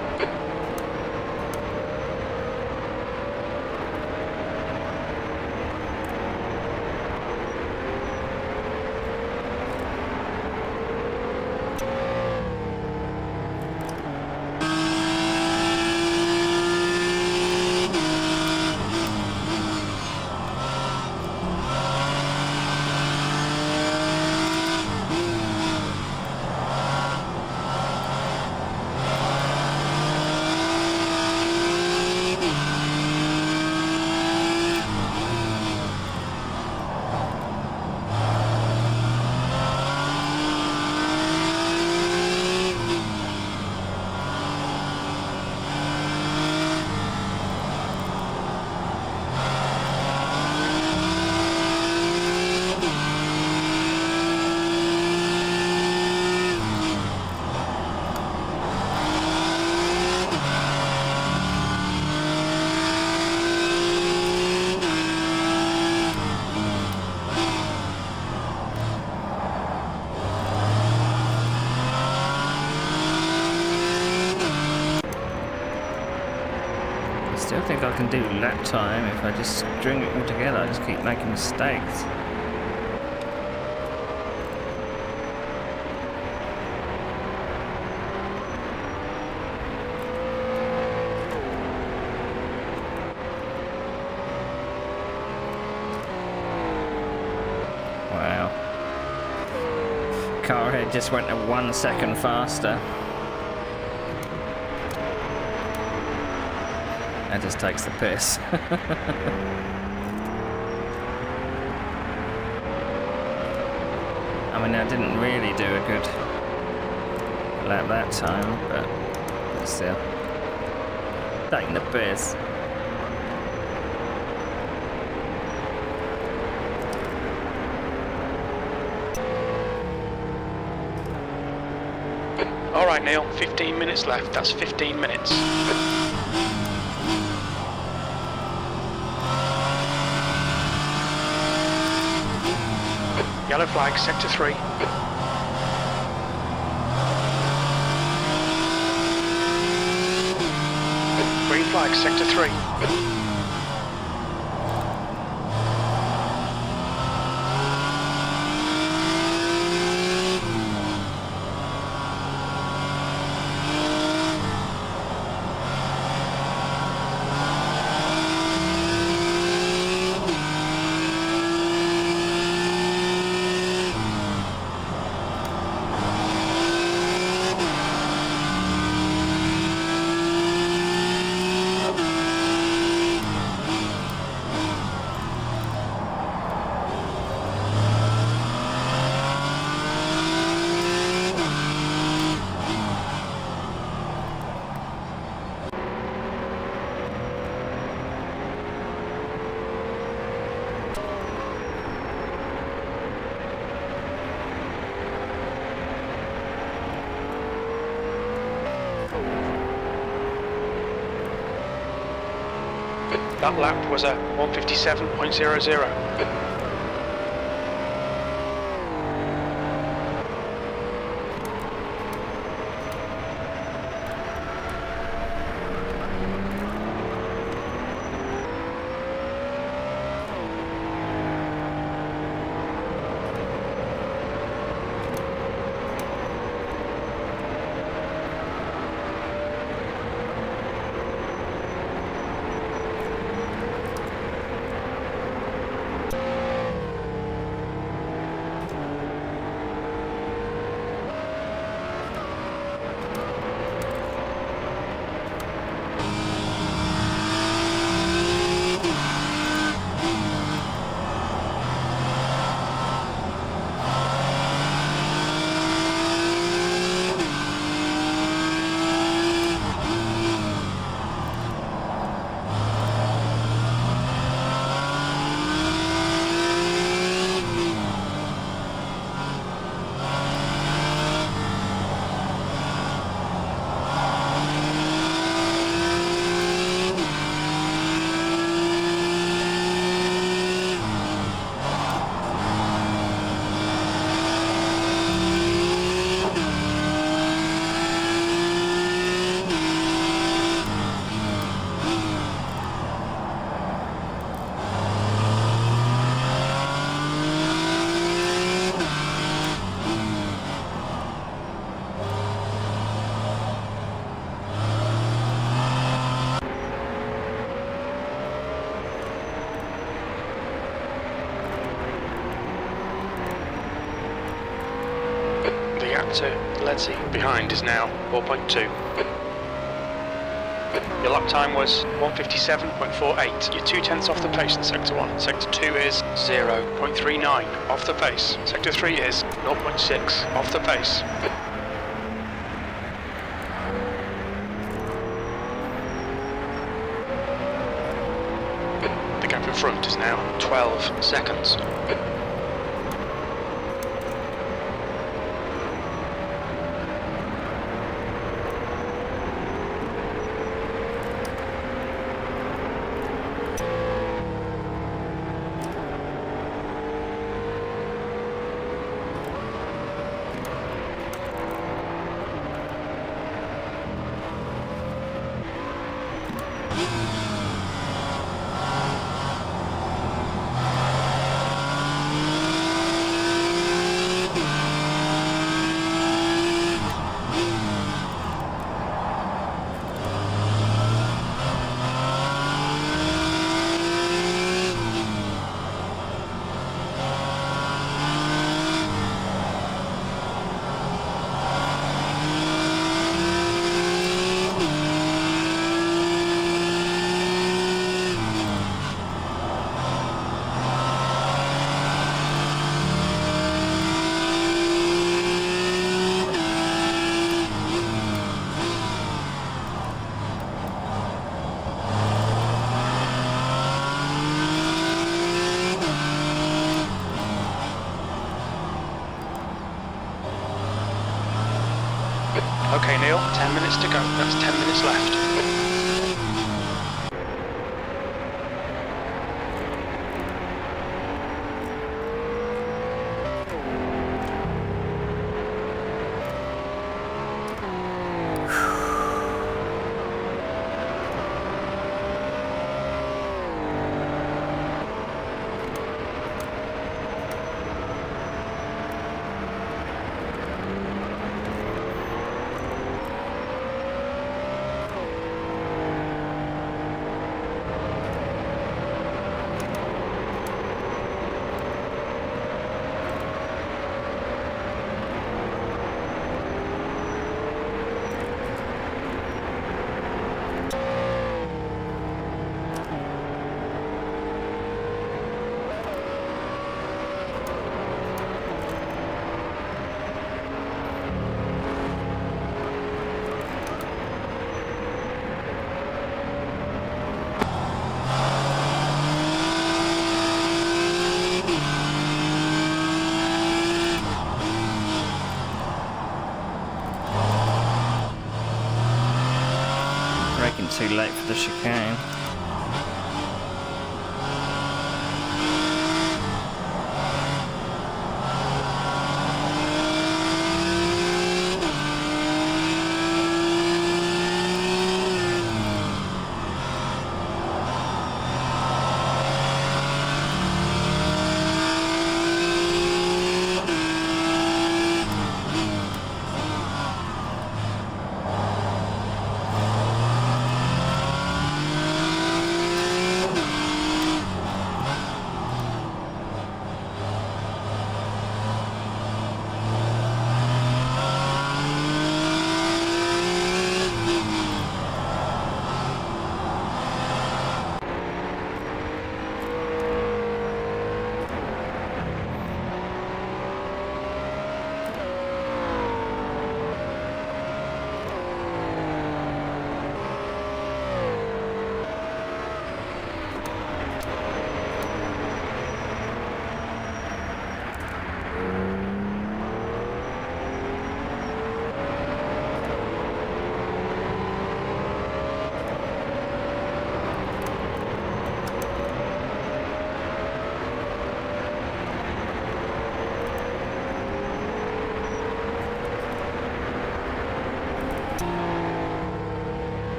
I still think I can do lap time if I just string it all together. I just keep making mistakes. Wow. Car ahead just went 1 second faster. That just takes the piss. I mean, I didn't really do a good lap that time, but still. Taking the piss. Alright Neil, 15 minutes left, that's 15 minutes. Yellow flag, sector 3. Green flag, sector 3. That lap was a 1:57.00. gap to Ledzi behind is now 4.2. Your lap time was 1:57.48. You're 2/10 off the pace in Sector 1. Sector 2 is 0.39 off the pace. Sector 3 is 0.6 off the pace. The gap in front is now 12 seconds. Okay, Neil, 10 minutes to go. That's 10 minutes left. Too late for the chicane.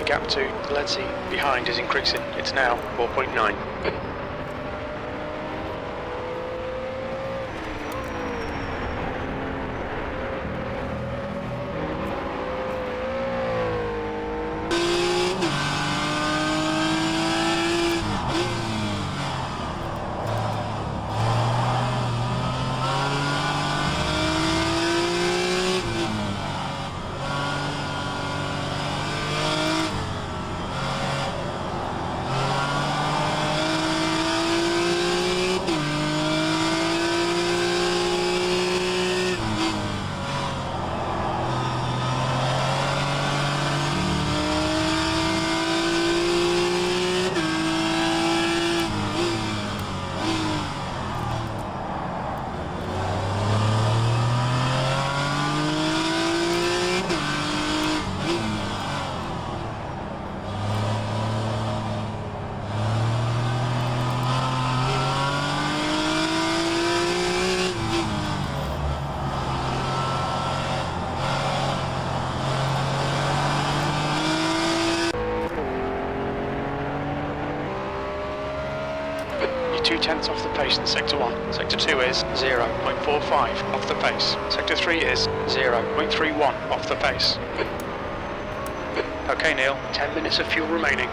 Gap to Ledzi behind is increasing. It's now 4.9. You're 2/10 off the pace in Sector 1. Sector 2 is 0.45 off the pace. Sector 3 is 0.31 off the pace. Okay, Neil, 10 minutes of fuel remaining.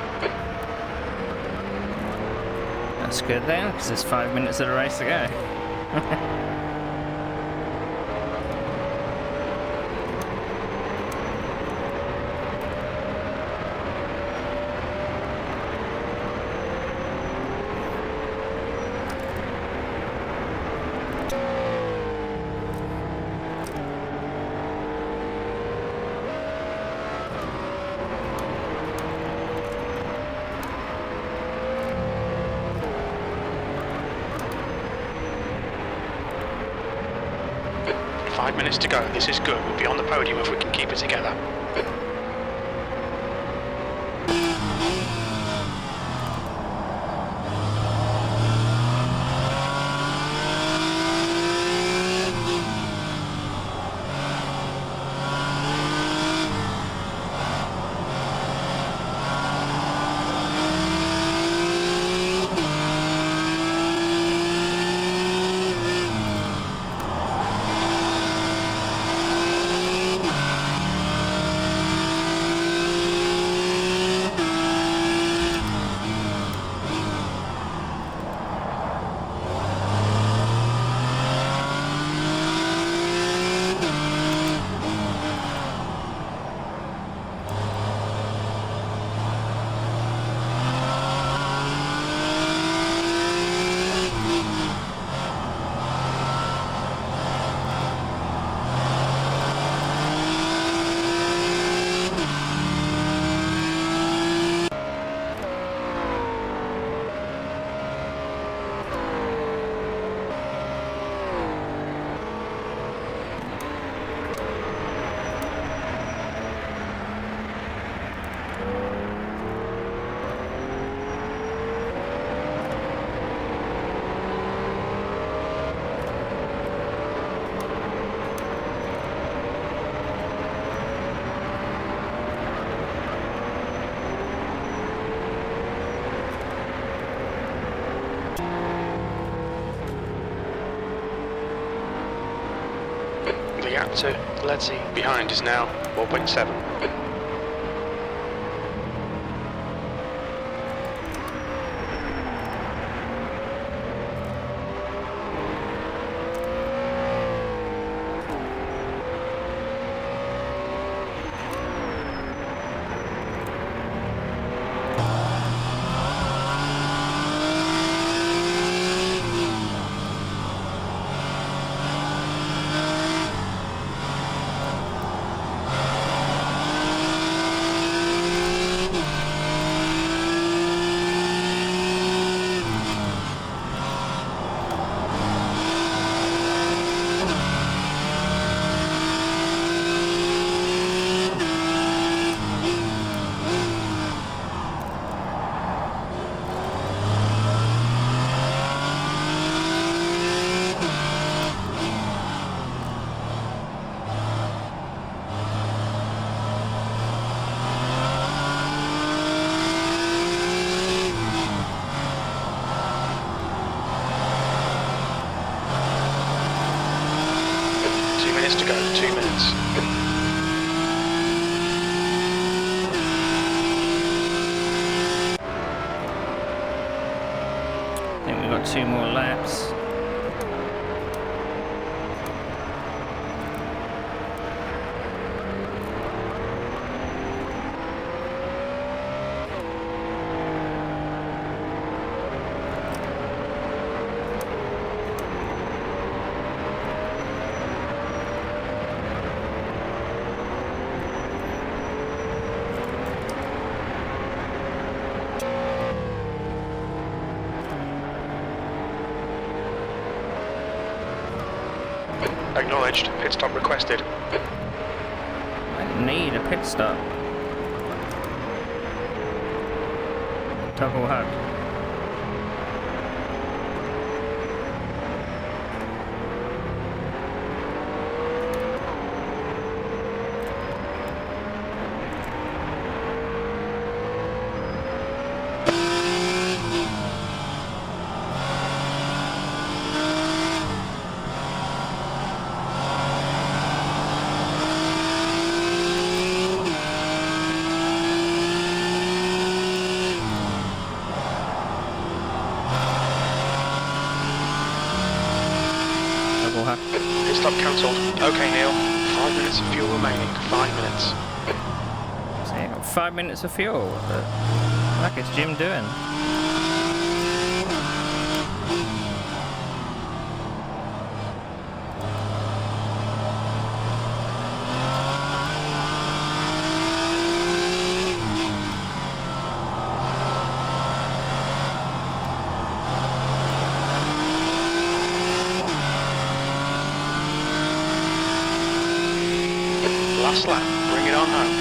That's good then, because there's 5 minutes of the race to go. Five minutes to go. This is good. We'll be on the podium if we can keep it together. The gap to Letzi behind is now 1.7. To go, 2 minutes. I think we've got 2 more laps. Acknowledged. Pit stop requested. I need a pit stop. Toggle HUD. stop cancelled. Okay, Neil. 5 minutes of fuel remaining. 5 minutes. So I got 5 minutes of fuel. But what is Jim doing? Last lap. Bring it on home.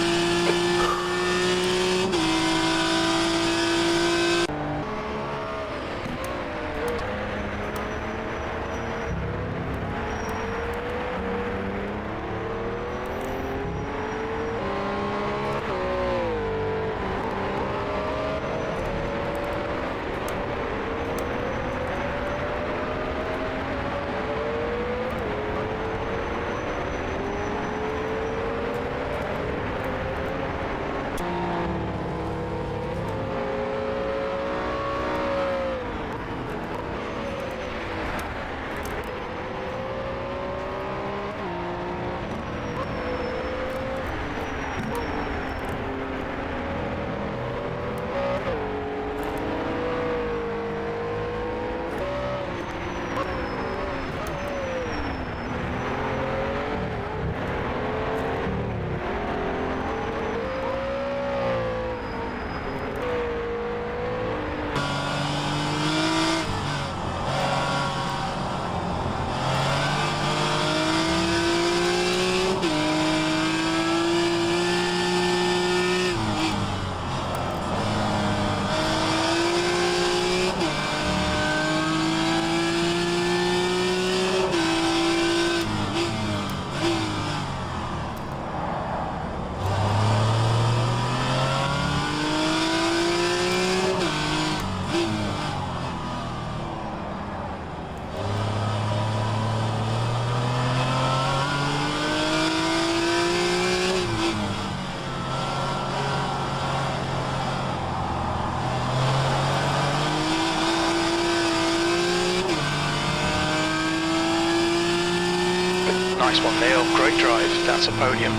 Nice one, Neil. Great drive. That's a podium.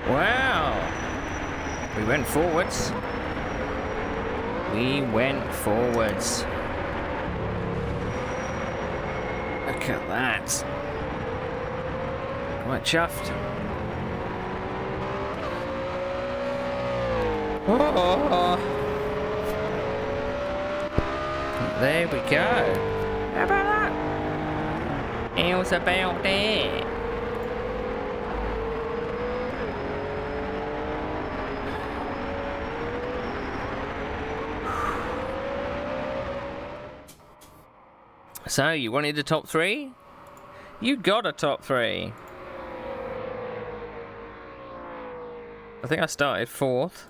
Wow. We went forwards. We went forwards. Look at that. Quite chuffed. Oh. There we go. How about that? How's about that? So, you wanted a top three? You got a top three. I think I started fourth.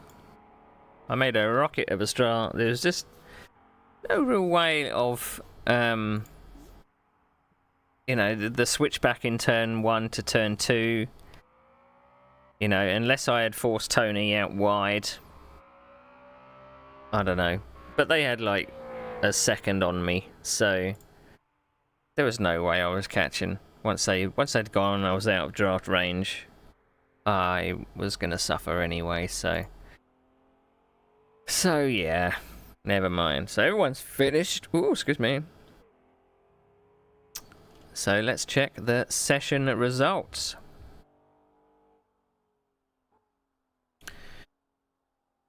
I made a rocket of a start. There's just no real way of, you know, the switch back in turn 1 to turn 2. You know, unless I had forced Tony out wide. I don't know. But they had like a second on me, so there was no way I was catching. Once they'd gone, I was out of draft range. I was gonna suffer anyway, so yeah, never mind. So everyone's finished. Ooh, excuse me. So let's check the session results.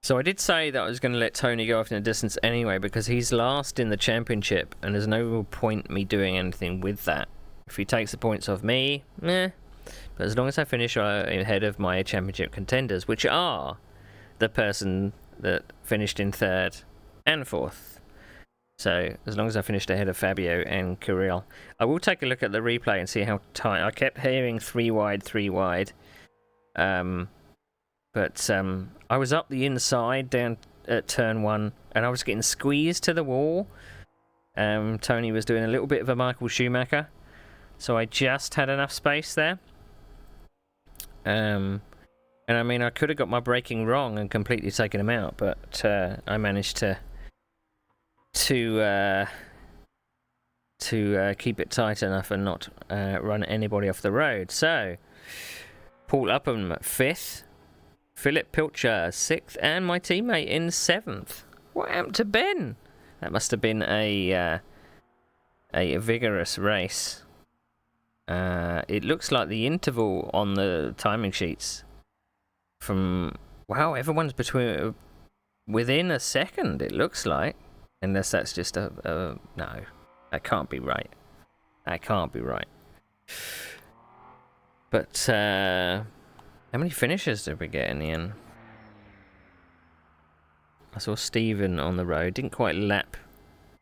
So I did say that I was going to let Tony go off in the distance anyway, because he's last in the championship, and there's no real point me doing anything with that. If he takes the points off me, meh. But as long as I finish ahead of my championship contenders, which are the person that finished in third and fourth. So as long as I finished ahead of Fabio and Kirill. I will take a look at the replay and see how tight. I kept hearing 3 wide, 3 wide. But I was up the inside down at turn 1, and I was getting squeezed to the wall. Tony was doing a little bit of a Michael Schumacher, so I just had enough space there. And I mean, I could have got my braking wrong and completely taken him out, but I managed to keep it tight enough and not run anybody off the road. So, Paul Upham 5th, Philip Pilcher 6th, and my teammate in 7th. What happened to Ben? That must have been a vigorous race. It looks like the interval on the timing sheets from... Wow, everyone's within a second, it looks like. Unless that's just no, that can't be right. That can't be right. But, how many finishes did we get in the end? I saw Stephen on the road. Didn't quite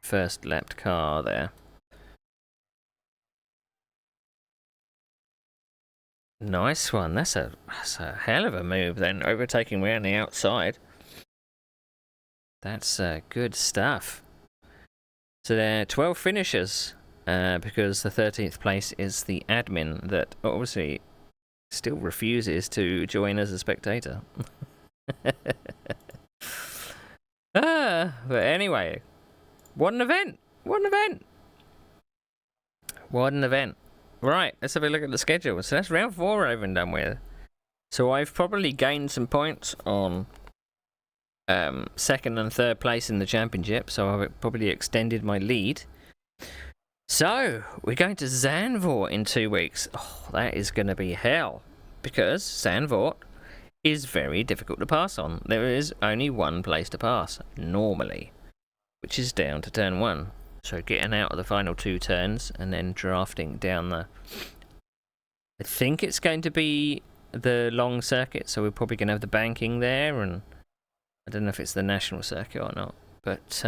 first lapped car there. Nice one. That's a hell of a move then, overtaking me on the outside. That's good stuff. So there are 12 finishers, because the 13th place is the admin that obviously still refuses to join as a spectator. But anyway, what an event! What an event! What an event! Right, let's have a look at the schedule. So that's round 4 over and done with. So I've probably gained some points on second and third place in the championship, so I've probably extended my lead. So we're going to Zandvoort in 2 weeks. Oh, that is going to be hell, because Zandvoort is very difficult to pass on. There is only one place to pass normally, which is down to turn 1. So getting out of the final 2 turns and then drafting down the... I think it's going to be the long circuit, so we're probably going to have the banking there, and I don't know if it's the national circuit or not. But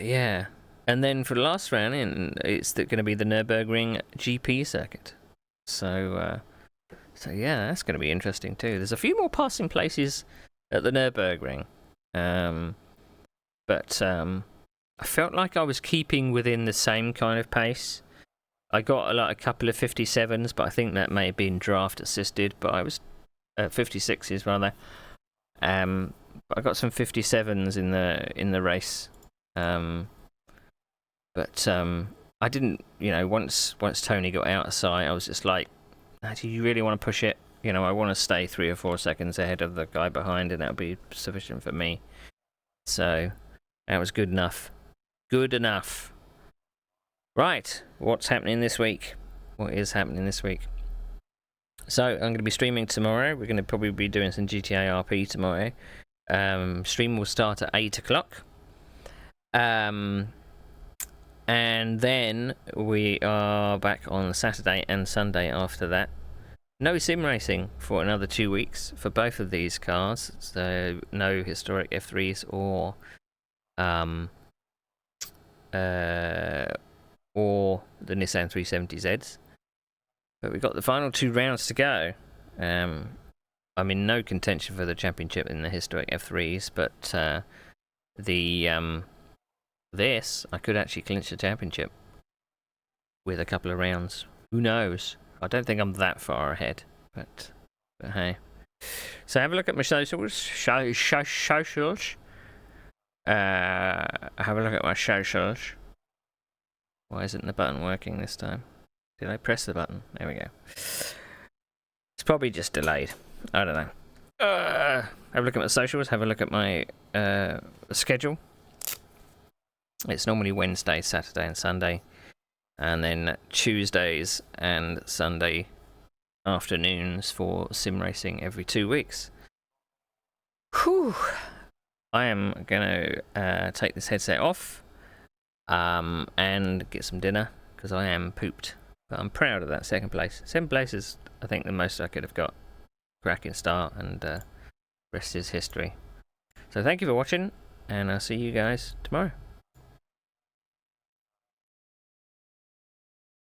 yeah. And then for the last round, it's going to be the Nürburgring GP circuit. So yeah, that's going to be interesting too. There's a few more passing places at the Nürburgring. But I felt like I was keeping within the same kind of pace. I got a couple of 57s, but I think that may have been draft assisted. But I was 56s rather. I got some 57s in the race. But I didn't. Once Tony got out of sight, I was just like, do you really want to push it? I want to stay 3 or 4 seconds ahead of the guy behind, and that'll be sufficient for me. So that was good enough. Good enough. Right, what's happening this week? What is happening this week? So I'm going to be streaming tomorrow. We're going to probably be doing some GTA RP tomorrow. Stream will start at 8 o'clock. And then we are back on Saturday and Sunday after that. No sim racing for another 2 weeks for both of these cars. So no historic F3s or the Nissan 370Zs. But we've got the final 2 rounds to go. I'm in no contention for the championship in the historic F3s, but this, I could actually clinch the championship with a couple of rounds. Who knows? I don't think I'm that far ahead, but hey. So have a look at my socials. Have a look at my socials. Why isn't the button working this time? Did I press the button? There we go. It's probably just delayed. I don't know. Have a look at my socials. Have a look at my schedule. It's normally Wednesday, Saturday and Sunday. And then Tuesdays and Sunday afternoons for sim racing every 2 weeks. Whew. I am going to take this headset off and get some dinner because I am pooped. But I'm proud of that second place. 7th place is, I think, the most I could have got. Cracking start, and rest is history. So thank you for watching, and I'll see you guys tomorrow.